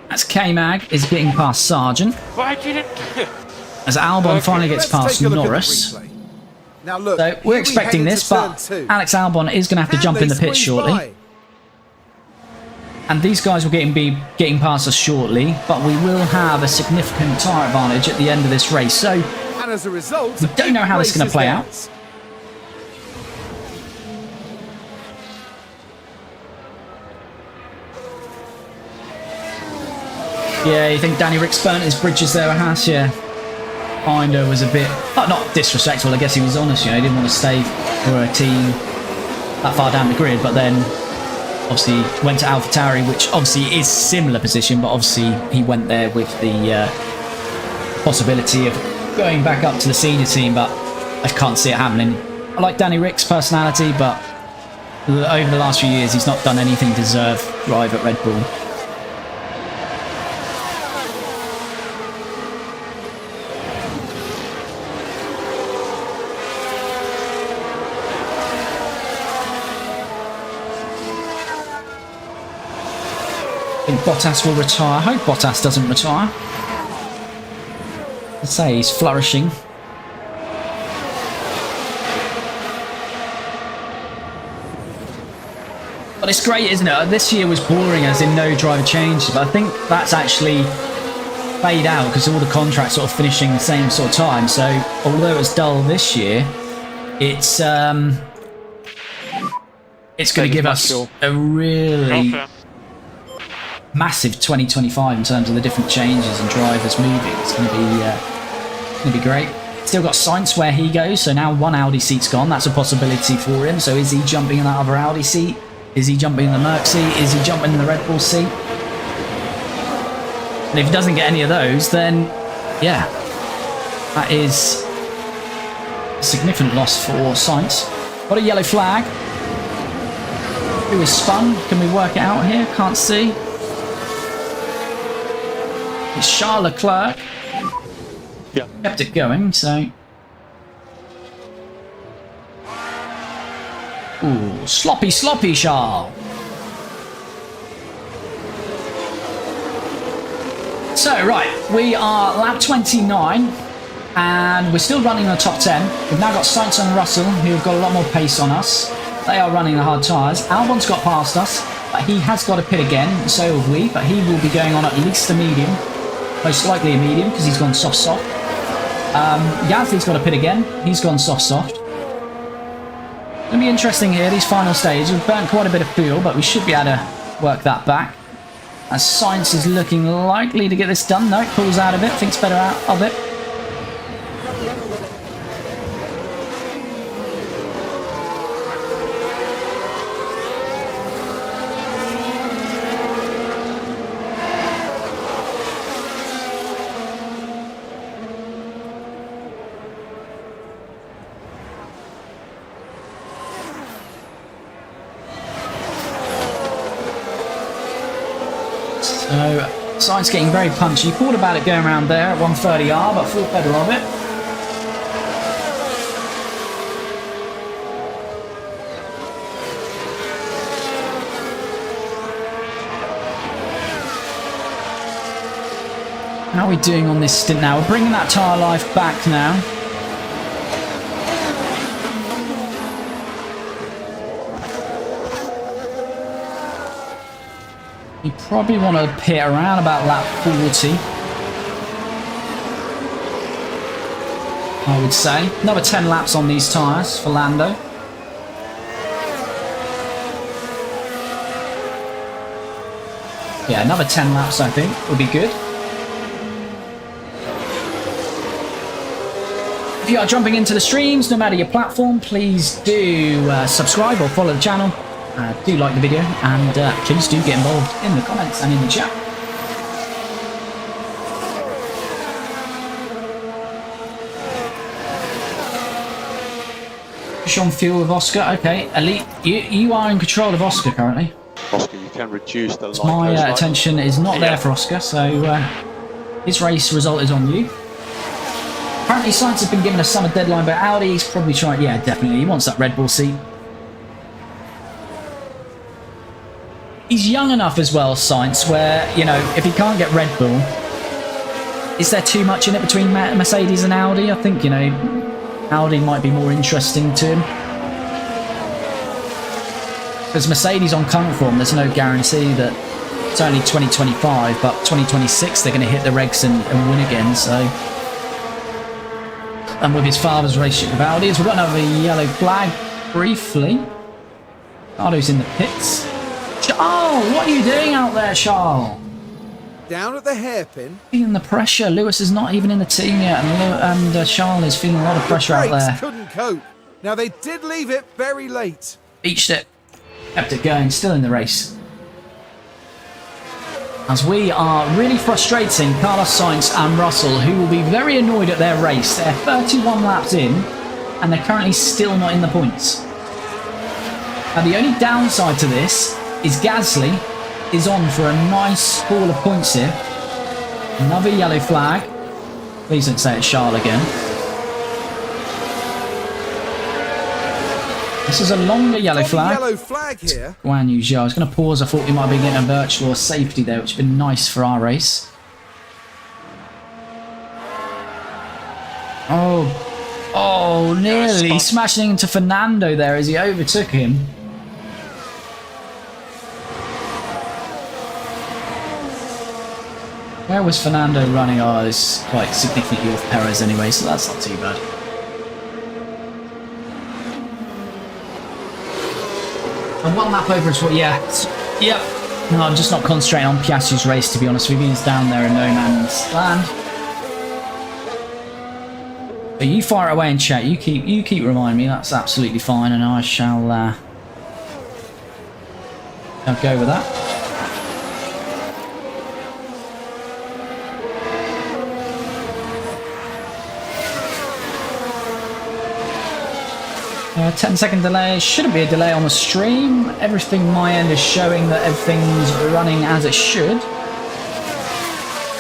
As K-Mag is getting past Sargent. Why didn't? As Albon finally gets past Norris. Now look, So we're expecting this, but Alex Albon is going to have to jump in the pit shortly. And these guys will be getting past us shortly, but we will have a significant tyre advantage at the end of this race. So, And as a result, we don't know how this is going to play out. Yeah, you think Danny Rick's burnt his bridges there, Haas? Yeah. Kinda was a bit, not disrespectful, I guess he was honest, you know, he didn't want to stay for a team that far down the grid, but then obviously went to AlphaTauri, which obviously is similar position, but obviously he went there with the possibility of going back up to the senior team, but I can't see it happening. I like Danny Rick's personality, but over the last few years he's not done anything to deserve drive at Red Bull. I think Bottas will retire. I hope Bottas doesn't retire. I'd say he's flourishing. But it's great, isn't it? This year was boring as in no driver changes, but I think that's actually played out because all the contracts sort of finishing the same sort of time. So although it was dull this year, it's going to give us a really massive 2025 in terms of the different changes and drivers moving. It's going to be great. Still got Sainz where he goes, so now one Audi seat's gone. That's a possibility for him. So is he jumping in that other Audi seat? Is he jumping in the Merc seat? Is he jumping in the Red Bull seat? And if he doesn't get any of those, then yeah, that is a significant loss for Sainz. Got a yellow flag. Who is spun? Can we work it out here? Can't see. It's Charles Leclerc. Yeah. Kept it going, so. Ooh, sloppy Charles. So, right, we are lap 29, and we're still running in the top 10. We've now got Sainz and Russell, who have got a lot more pace on us. They are running the hard tyres. Albon's got past us, but he has got a pit again, and so have we, but he will be going on at least a medium. Most likely a medium, because he's gone soft. Gasly's got a pit again. He's gone soft. It's going to be interesting here, these final stages. We've burnt quite a bit of fuel, but we should be able to work that back. As Sainz is looking likely to get this done. No, pulls out of it, thinks better out of it. So, Sainz getting very punchy. Thought about it going around there at 130R, but thought better of it. How are we doing on this stint now? We're bringing that tyre life back now. You probably want to pit around about lap 40. I would say. Another 10 laps on these tyres for Lando. Yeah, another 10 laps I think would be good. If you are jumping into the streams, no matter your platform, please do subscribe or follow the channel. Do like the video, and please do get involved in the comments and in the chat. Push on fuel with Oscar. Okay, Elite, you are in control of Oscar currently. Oscar, you can reduce the light. My attention is not there for Oscar, so his race result is on you. Apparently, Sainz has been given a summer deadline by Audi. He's probably trying. Yeah, definitely. He wants that Red Bull seat. He's young enough as well, Sainz, where, you know, if he can't get Red Bull, is there too much in it between Mercedes and Audi? I think, you know, Audi might be more interesting to him. Because Mercedes on current form, there's no guarantee that it's only 2025, but 2026 they're going to hit the regs and win again, so... And with his father's relationship with Audis, we've got another yellow flag, briefly. Ricardo's in the pits. Charles, what are you doing out there, Charles? Down at the hairpin. Feeling the pressure. Lewis is not even in the team yet, and Charles is feeling a lot of pressure out Brakes there. couldn't cope. Now they did leave it very late. Beached it. Kept it going, still in the race. As we are really frustrating Carlos Sainz and Russell, who will be very annoyed at their race. They're 31 laps in, and they're currently still not in the points. Now the only downside to this is Gasly is on for a nice haul of points here. Another yellow flag. Please don't say it's Charles again. This is a longer yellow flag. Yellow flag here. Guan Yu Zhou. I was going to pause. I thought we might be getting a virtual safety there, which would have been nice for our race. Oh, nearly smashing into Fernando there as he overtook him. Where was Fernando running? Oh, it's quite significantly off Perez anyway, so that's not too bad. And one lap over is what, yeah. Yep. No, I'm just not concentrating on Piastri's race, to be honest with you. He's down there in no man's land. But you fire away in chat. You keep reminding me. That's absolutely fine, and I shall I'll go with that. 10-second delay. Shouldn't be a delay on the stream. Everything my end is showing that everything's running as it should.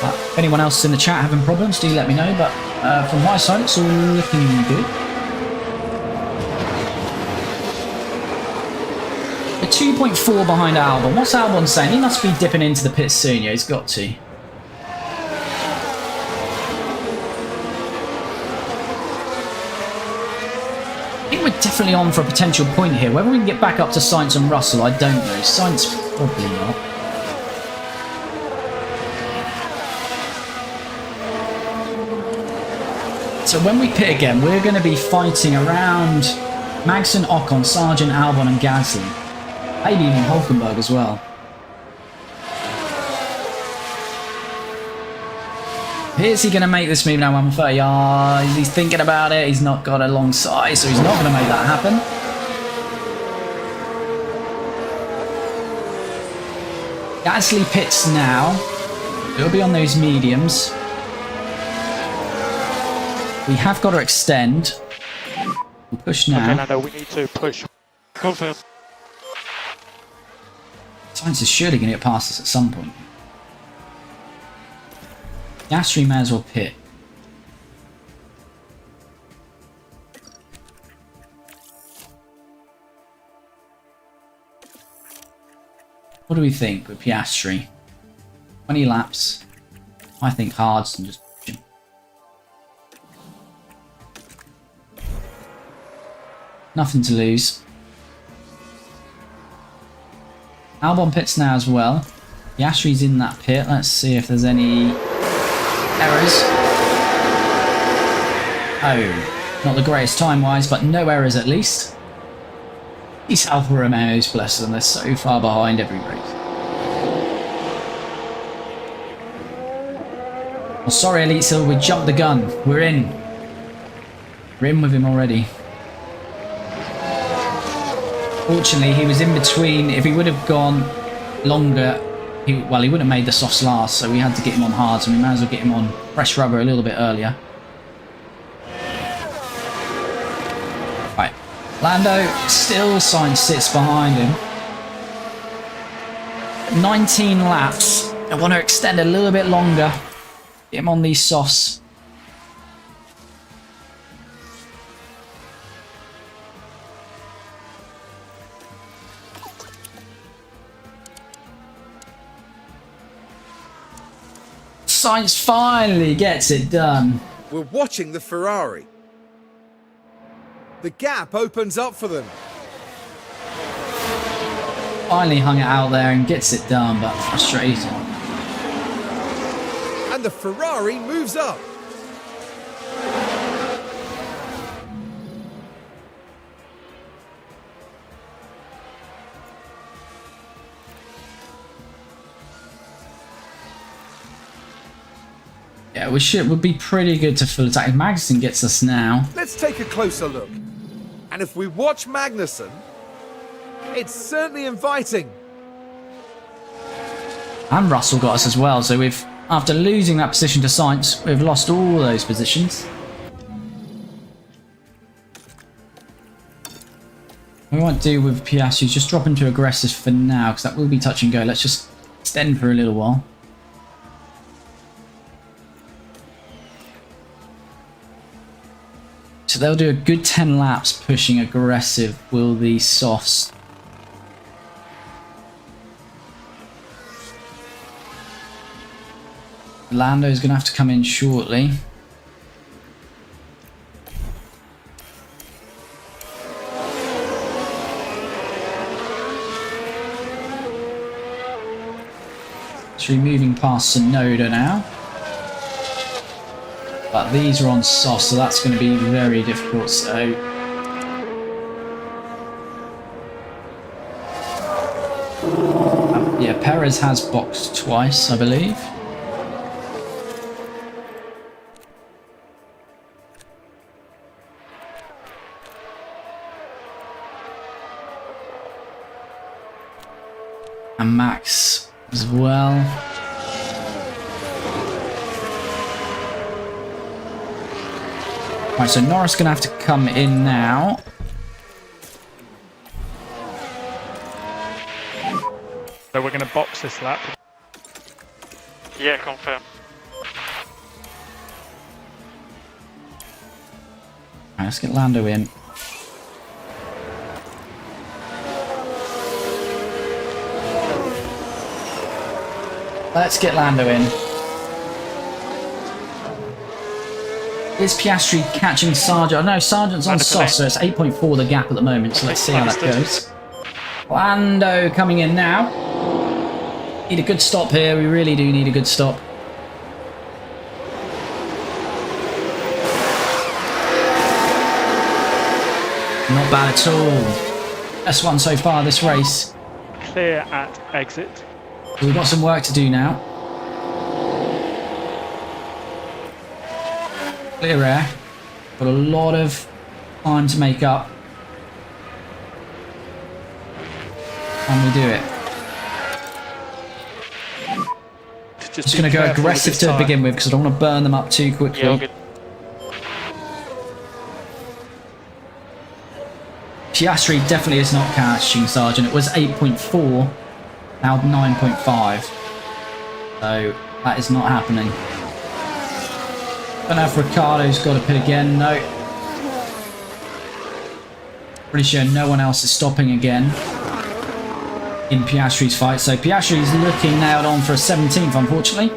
But if anyone else in the chat having problems, do let me know. But from my side, it's all looking good. We're 2.4 behind Albon. What's Albon saying? He must be dipping into the pits soon. Yeah, he's got to. I think we're definitely on for a potential point here. Whether we can get back up to Sainz and Russell, I don't know. Sainz probably not. So when we pit again, we're going to be fighting around Magnussen, Ocon, Sargent, Albon and Gasly. Maybe even Hulkenberg as well. Is he going to make this move now, 130? He's thinking about it. He's not got a long side, so he's not going to make that happen. Gasly pits now. He'll be on those mediums. We have got to extend. We'll push now. Okay, Lando, we need to push. Confirm. Sainz is surely going to get past us at some point. Piastri may as well pit. What do we think with Piastri? 20 laps. I think hards and just push him. Nothing to lose. Albon pits now as well. Piastri's in that pit. Let's see if there's any errors. Oh, not the greatest time-wise, but no errors at least. These Alfa Romeos, bless them, they're so far behind every race. Well, sorry, Elite Silver, we jumped the gun. We're in. We're in with him already. Fortunately, he was in between. If he would have gone longer, he would have made the softs last, so we had to get him on hard, so we might as well get him on fresh rubber a little bit earlier. Right, Lando, still Sainz sits behind him. 19 laps. I want to extend a little bit longer. Get him on these softs. Sainz finally gets it done. We're watching the Ferrari. The gap opens up for them. Finally hung it out there and gets it done, but frustrating. And the Ferrari moves up. Yeah, would be pretty good to full attack. If Magnussen gets us now. Let's take a closer look. And if we watch Magnussen, it's certainly inviting. And Russell got us as well, so we've, after losing that position to Sainz, we've lost all those positions. What we might do with Piastri is just drop into aggressive for now, because that will be touch and go. Let's just extend for a little while. So they'll do a good 10 laps pushing aggressive, will the softs. Lando's going to have to come in shortly. It's moving past Sonoda now. But these are on soft, so that's going to be very difficult. So yeah, Perez has boxed twice, I believe. And Max as well. Right, so Norris going to have to come in now. So we're going to box this lap. Yeah, confirm. Right, let's get Lando in. Let's get Lando in. Is Piastri catching Sargent? Oh no, Sargent's on soft, so it's 8.4 the gap at the moment, so let's see how that goes. Lando coming in now. Need a good stop here, we really do need a good stop. Not bad at all. Best one so far this race. Clear at exit. So we've got some work to do now. Clear air. Got a lot of time to make up. And we do it. Just going to go aggressive to begin with because I don't want to burn them up too quickly. Yeah, good. Piastri definitely is not catching Sargent. It was 8.4, now 9.5. So that is not happening. Don't know if Ricciardo's got a pit again. No. Pretty sure no one else is stopping again in Piastri's fight. So Piastri's looking nailed on for a 17th, unfortunately.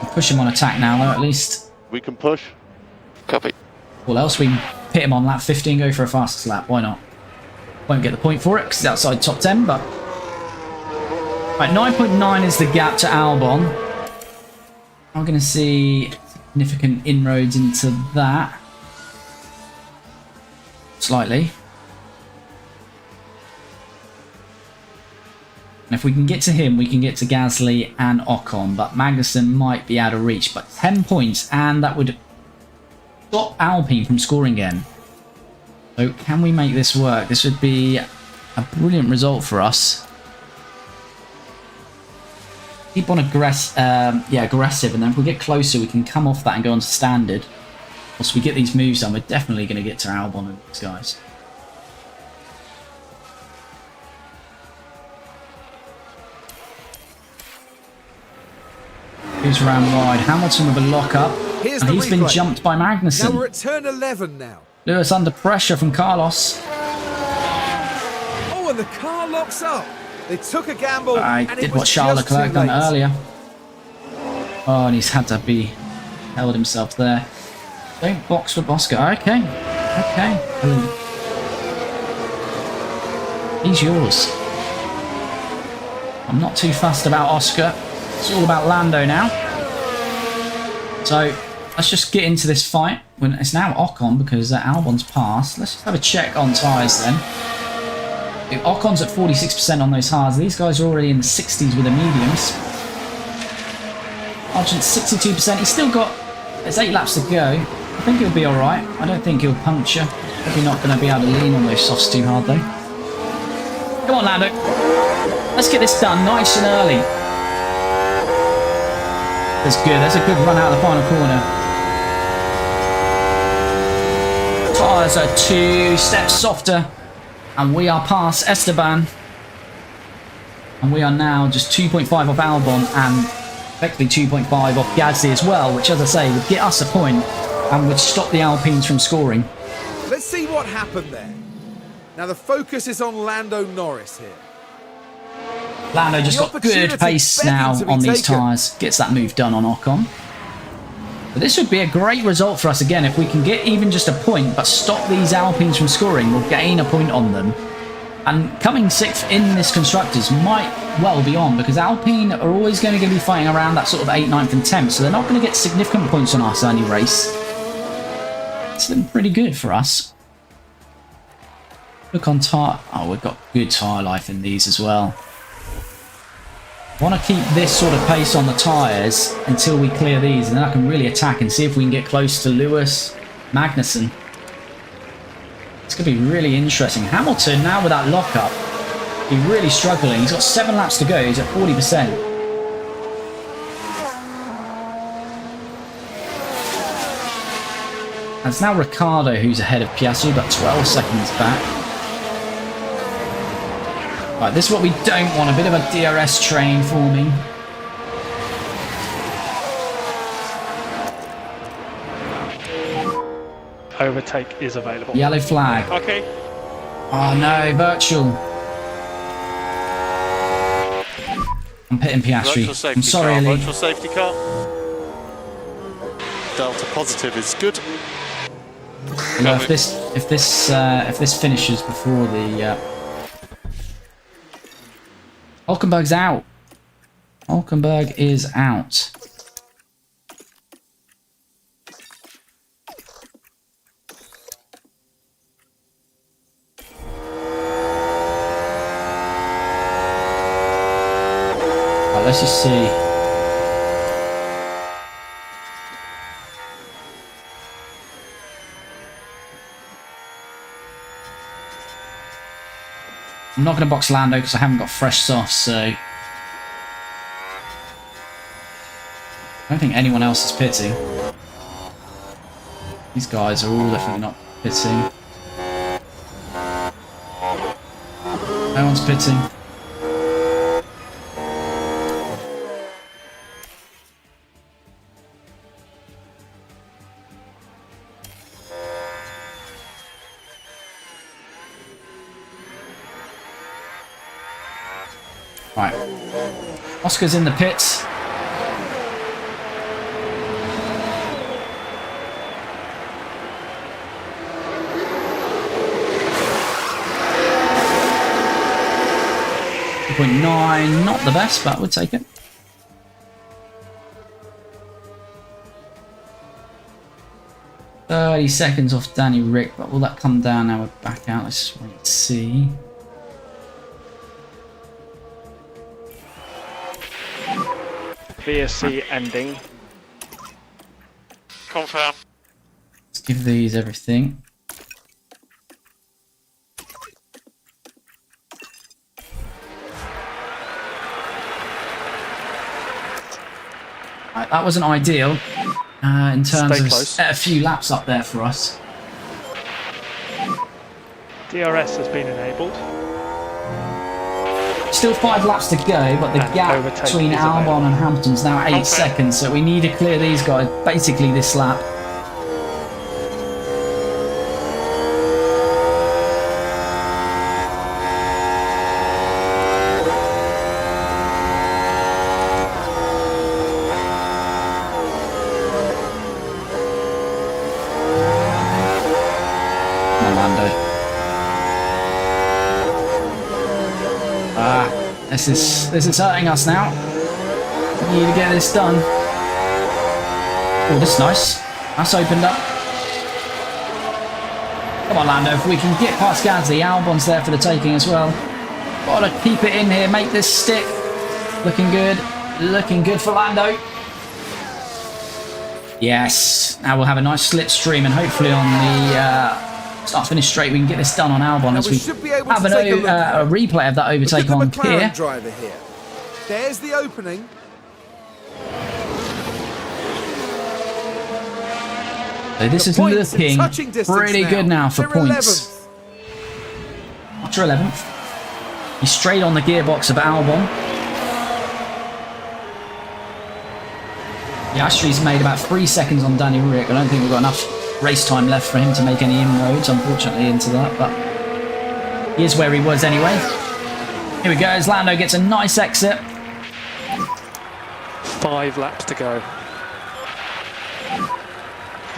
We'll push him on attack now, though, at least. We can push. Copy. Well, else we can pit him on lap 15, go for a fastest lap. Why not? Won't get the point for it because it's outside top 10, but... Right, 9.9 is the gap to Albon. I'm going to see significant inroads into that. Slightly. And if we can get to him, we can get to Gasly and Ocon, but Magnussen might be out of reach. But 10 points, and that would stop Alpine from scoring again. So can we make this work? This would be a brilliant result for us. Keep on aggressive, and then if we get closer, we can come off that and go on to standard. Once we get these moves done, we're definitely going to get to Albon and these guys. Who's around wide? Hamilton with a lock-up. Here's And the he's been replay. jumped by Magnussen. Now we're at turn 11 now. Lewis under pressure from Carlos. Oh, and the car locks up. They took a gamble. I and it did was what Charles just too Leclerc done late. earlier. Oh, and he's had to be held himself there. Don't box with Oscar. Okay. Okay. He's yours. I'm not too fussed about Oscar. It's all about Lando now. So let's just get into this fight. When it's now Ocon because Albon's passed. Let's just have a check on tyres then. Ocon's at 46% on those hards. These guys are already in the 60s with the mediums. Argent's 62%. He's still got... There's 8 laps to go. I think he'll be alright. I don't think he'll puncture. Probably not going to be able to lean on those softs too hard though. Come on, Lando. Let's get this done nice and early. That's good. That's a good run out of the final corner. Tyres are 2 steps softer. And we are past Esteban. And we are now just 2.5 off Albon and effectively 2.5 off Gasly as well, which, as I say, would get us a point and would stop the Alpines from scoring. Let's see what happened there. Now the focus is on Lando Norris here. Lando just got good pace now on these tyres. Gets that move done on Ocon. But this would be a great result for us again. If we can get even just a point, but stop these Alpines from scoring, we'll gain a point on them. And coming 6th in this Constructors might well be on, because Alpine are always going to be fighting around that sort of 8th, 9th and 10th, so they're not going to get significant points on us only race. It's looking pretty good for us. Look on tyre... Oh, we've got good tyre life in these as well. Want to keep this sort of pace on the tyres until we clear these, and then I can really attack and see if we can get close to Lewis, Magnussen. It's going to be really interesting. Hamilton, now with that lockup, he's really struggling. He's got 7 laps to go. He's at 40%. And it's now Ricciardo who's ahead of Piastri, but 12 seconds back. Right, this is what we don't want. A bit of a DRS train forming. Overtake is available. Yellow flag. Okay. Oh no, virtual. I'm pitting Piastri. I'm sorry, Lee. Virtual safety car. Delta positive is good. You know, if this finishes before the Hulkenberg's out. Hulkenberg is out. Right, let's just see. I'm not going to box Lando because I haven't got fresh softs, so I don't think anyone else is pitting. These guys are all definitely not pitting. No one's pitting. Right, Oscar's in the pits. .9, not the best, but we'll take it. .30 seconds off Danny Rick, but will that come down now? We're back out. Let's just wait and see. VSC ending. Confirm. Let's give these everything. Right, that wasn't ideal in terms of a few laps up there for us. DRS has been enabled. Still 5 laps to go, but the gap between Albon and Hamilton's now 8 seconds, so we need to clear these guys basically this lap. This is hurting us now. We need to get this done. Oh, this is nice. That's opened up. Come on, Lando. If we can get past Gasly, Albon's there for the taking as well. Gotta keep it in here. Make this stick. Looking good. Looking good for Lando. Yes. Now we'll have a nice slipstream, and hopefully on the start-finish straight we can get this done on Albon as we have a replay of that overtake on Pier. Driver here. There's the opening. So this is looking pretty good now for points. After 11th. He's straight on the gearbox of Albon. Piastri's made about 3 seconds on Danny Rick. I don't think we've got enough race time left for him to make any inroads, unfortunately, into that. But he is where he was anyway. Here we go, as Lando gets a nice exit. 5 laps to go.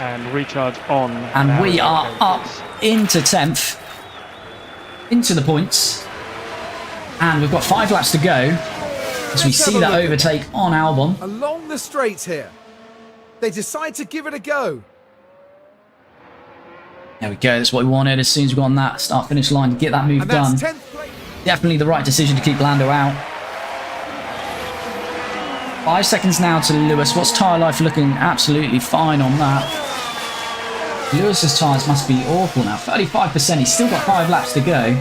And recharge on. And we are up into 10th. Into the points. And we've got 5 laps to go. As we see that overtake on Albon. Along the straight here. They decide to give it a go. There we go, that's what we wanted as soon as we got on that start-finish line to get that move done. Definitely the right decision to keep Lando out. 5 seconds now to Lewis. What's tyre life looking? Absolutely fine on that. Lewis's tyres must be awful now. 35%, he's still got 5 laps to go.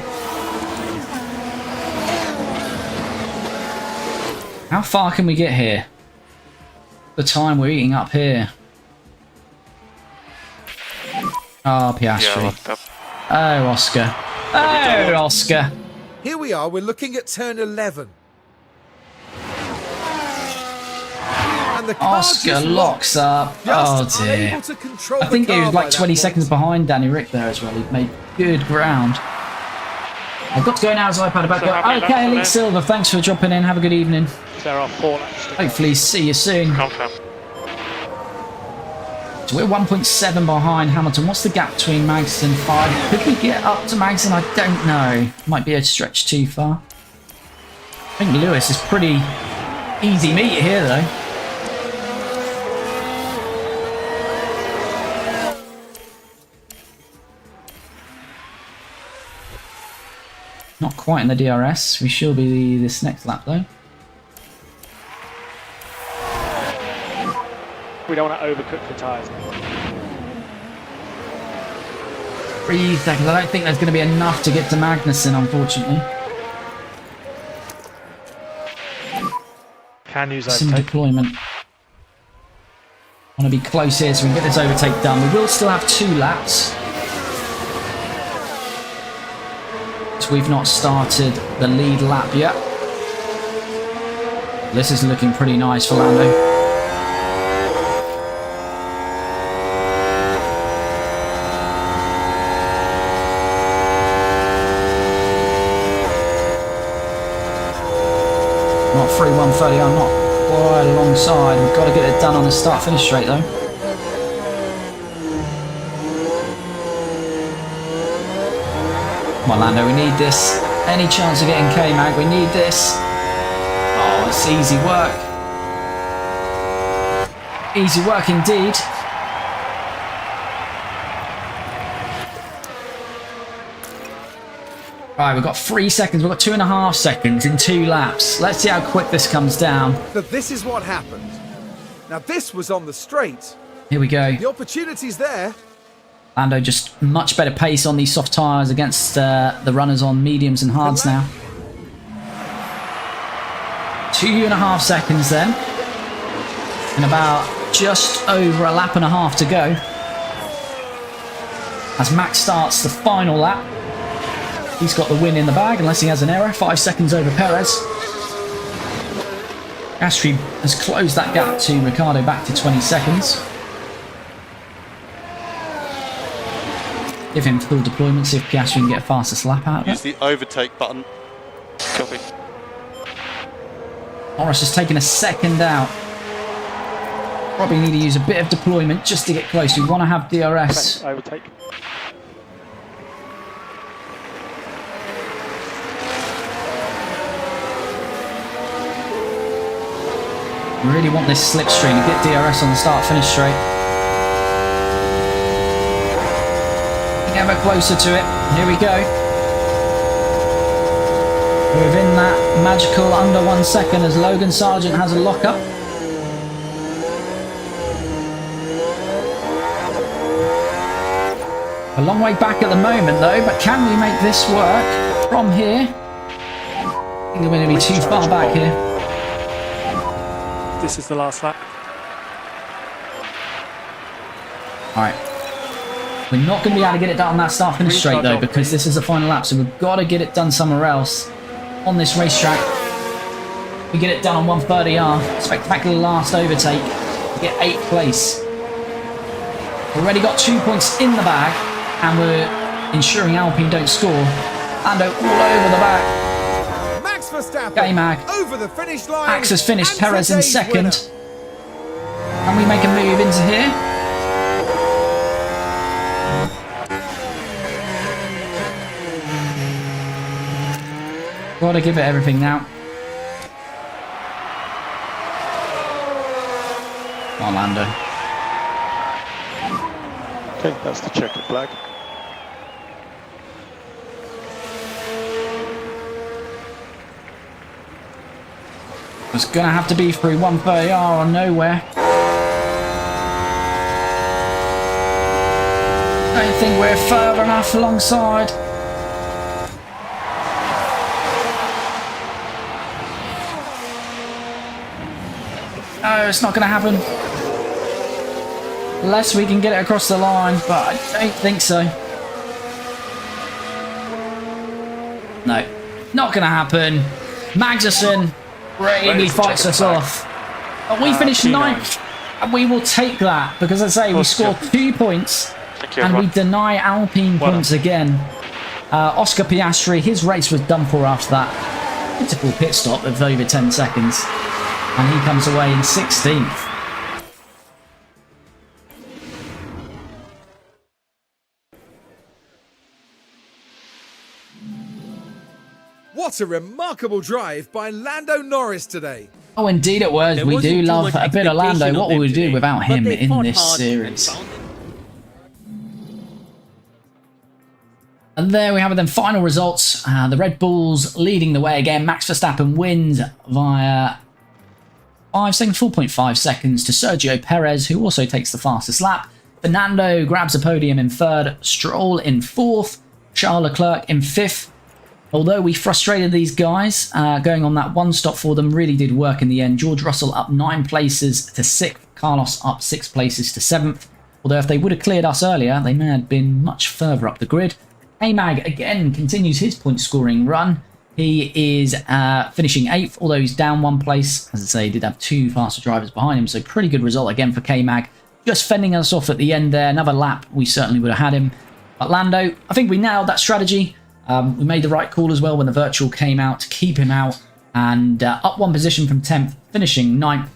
How far can we get here? The time we're eating up here. Oh, Piastri. Oh, Oscar. Oh, Oscar. Here we are, we're looking at turn 11. And the car Oscar locks up. Oh, dear. I think he was like 20 seconds behind Danny Rick there as well. He made good ground. I've got to go now as iPad back up. Okay, Elite Silver, thanks for dropping in. Have a good evening. There are 4 laps to go. Hopefully see you soon. So we're 1.7 behind Hamilton. What's the gap between Magnussen and 5? Could we get up to Magnussen? I don't know. Might be a stretch too far. I think Lewis is pretty easy meat here though. Not quite in the DRS. We should be this next lap though. We don't want to overcook the tyres. 3 seconds. I don't think there's going to be enough to get to Magnussen, unfortunately. Can use Some overtake. deployment. Want to be close here so we can get this overtake done. We will still have 2 laps. So we've not started the lead lap yet. This is looking pretty nice for Lando. Not 3:1:30, I'm not quite alongside. We've got to get it done on the start-finish straight though. Come on, Lando, we need this. Any chance of getting K-Mag, we need this. Oh, it's easy work. Easy work indeed. Right, we've got 3 seconds. We've got 2.5 seconds in 2 laps. Let's see how quick this comes down. So this is what happened. Now this was on the straight. Here we go. The opportunity's there. Lando just much better pace on these soft tyres against the runners on mediums and hards now. 2.5 seconds then. And about just over a lap and a half to go. As Max starts the final lap. He's got the win in the bag unless he has an error. 5 seconds over Perez. Piastri has closed that gap to Ricciardo back to 20 seconds. Give him full deployment, see if Piastri can get a fastest lap out of it. Use the overtake button. Copy. Norris has taken a second out. Probably need to use a bit of deployment just to get close. We want to have DRS. Overtake. We really want this slipstream to get DRS on the start-finish straight. Ever closer to it. Here we go. We're within that magical under 1 second as Logan Sargent has a lock-up. A long way back at the moment though, but can we make this work from here? I think we're going to be too far back here. This is the last lap. Alright. We're not going to be able to get it done on that start finish straight though, because this is the final lap, so we've got to get it done somewhere else on this racetrack. We get it done on 130R. Spectacular last overtake to get 8th place. Already got 2 points in the bag, and we're ensuring Alpine don't score. Lando all over the back. Max Verstappen K-Mag over the finish line. Max has finished, and Perez in today's second. winner. Can we make a move into here? Gotta give it everything now. Come on, Lando. Okay, that's the checkered flag. It's gonna have to be through 130R or nowhere. I don't think we're further enough alongside. No, it's not going to happen. Unless we can get it across the line, but I don't think so. No, not going to happen. Magnussen really fights us off. But we finished 9th, and we will take that, because as I say, we scored 2 points, and we deny Alpine points again. Oscar Piastri, his race was done for after that pitiful pit stop of over 10 seconds. And he comes away in 16th. What a remarkable drive by Lando Norris today. Oh, indeed it was. We do love a bit of Lando. What will we do without him in this series? And there we have it then. Final results. The Red Bulls leading the way again. Max Verstappen wins via 5 seconds, 4.5 seconds to Sergio Perez, who also takes the fastest lap. Fernando grabs a podium in 3rd, Stroll in 4th, Charles Leclerc in 5th. Although we frustrated these guys, going on that one stop for them really did work in the end. George Russell up 9 places to 6th, Carlos up 6 places to 7th. Although if they would have cleared us earlier, they may have been much further up the grid. K-Mag again continues his point scoring run. He is finishing 8th, although he's down 1 place. As I say, he did have 2 faster drivers behind him, so pretty good result again for K-Mag. Just fending us off at the end there. Another lap, we certainly would have had him. But Lando, I think we nailed that strategy. We made the right call as well when the virtual came out to keep him out. And up 1 position from 10th, finishing 9th.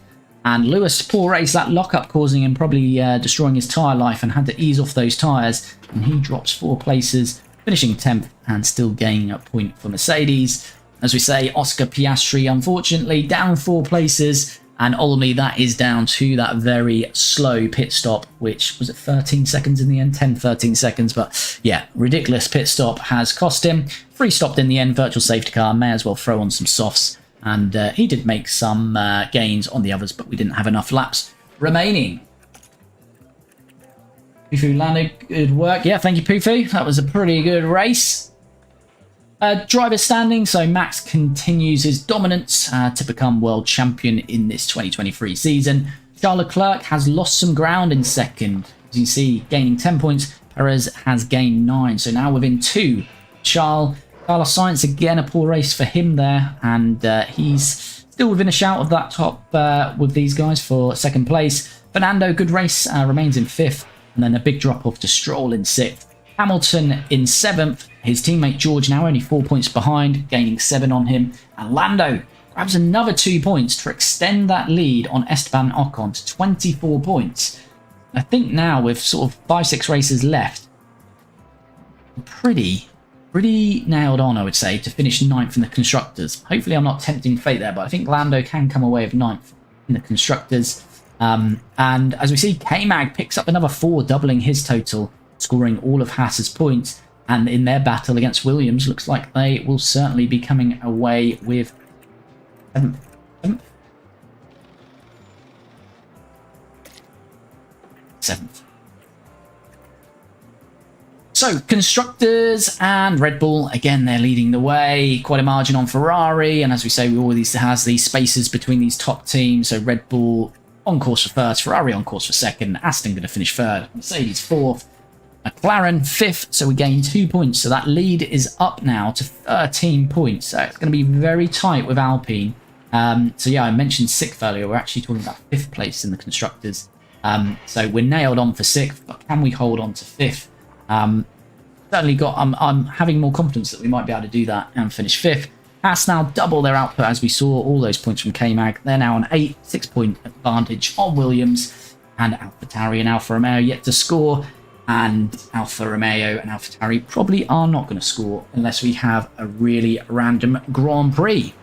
And Lewis, poor race, that lockup causing him probably destroying his tyre life, and had to ease off those tyres. And he drops 4 places, finishing 10th and still gaining a point for Mercedes. As we say, Oscar Piastri unfortunately down 4 places, and ultimately that is down to that very slow pit stop, which was at 13 seconds in the end, 10-13 seconds, but yeah, ridiculous pit stop has cost him. Free stopped in the end, virtual safety car, may as well throw on some softs, and he did make some gains on the others, but we didn't have enough laps remaining. Pufu landed, good work. Yeah, thank you, Pufu. That was a pretty good race. Driver standing, so Max continues his dominance to become world champion in this 2023 season. Charles Leclerc has lost some ground in 2nd. As you see, gaining 10 points. Perez has gained 9, so now within 2. Carlos Sainz, again, a poor race for him there, and he's still within a shout of that top with these guys for 2nd place. Fernando, good race, remains in 5th. And then a big drop off to Stroll in 6th. Hamilton in 7th. His teammate George now only 4 points behind, gaining 7 on him. And Lando grabs another 2 points to extend that lead on Esteban Ocon to 24 points. I think now with sort of 5-6 races left, pretty nailed on, I would say, to finish 9th in the Constructors. Hopefully I'm not tempting fate there, but I think Lando can come away with 9th in the constructors. And as we see, K-Mag picks up another 4, doubling his total, scoring all of Haas's points. And in their battle against Williams, looks like they will certainly be coming away with 7th. So, constructors and Red Bull, again, they're leading the way. Quite a margin on Ferrari. And as we say, we always has these spaces between these top teams. So, Red Bull on course for first, Ferrari on course for second, Aston going to finish third, Mercedes fourth, McLaren fifth. So, we gain 2 points. So, that lead is up now to 13 points. So, it's going to be very tight with Alpine. So, yeah, I mentioned 6th earlier. We're actually talking about 5th place in the constructors. So, we're nailed on for 6th, but can we hold on to 5th? Certainly got. I'm having more confidence that we might be able to do that and finish 5th. Haas now double their output, as we saw all those points from K-Mag. They're now on 6-point advantage on Williams, and AlphaTauri and Alfa Romeo yet to score. And Alfa Romeo and AlphaTauri probably are not going to score unless we have a really random Grand Prix.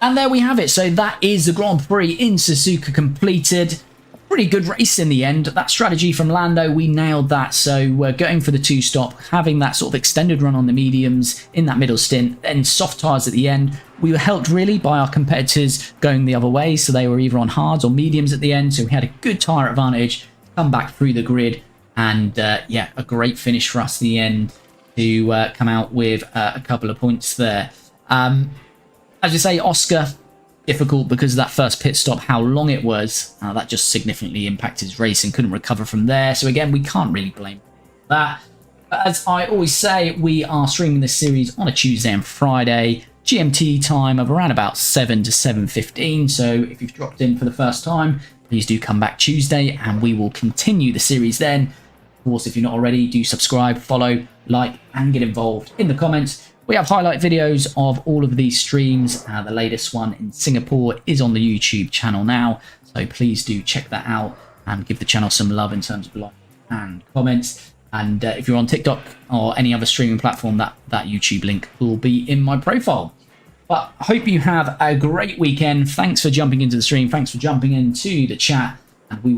And there we have it. So that is the Grand Prix in Suzuka completed. Pretty good race in the end. That strategy from Lando, we nailed that. So we're going for the 2-stop, having that sort of extended run on the mediums in that middle stint, then soft tyres at the end. We were helped really by our competitors going the other way. So they were either on hards or mediums at the end. So we had a good tyre advantage, come back through the grid. And yeah, a great finish for us in the end to come out with a couple of points there. As you say, Oscar, difficult because of that first pit stop, how long it was. That just significantly impacted his race and couldn't recover from there. So again, we can't really blame that. But as I always say, we are streaming this series on a Tuesday and Friday, GMT time of around about 7 to 7:15. So if you've dropped in for the first time, please do come back Tuesday and we will continue the series then. Of course, if you're not already, do subscribe, follow, like, and get involved in the comments. We have highlight videos of all of these streams. The latest one in Singapore is on the YouTube channel now. So please do check that out and give the channel some love in terms of like and comments. And if you're on TikTok or any other streaming platform, that YouTube link will be in my profile. But I hope you have a great weekend. Thanks for jumping into the stream. Thanks for jumping into the chat. And we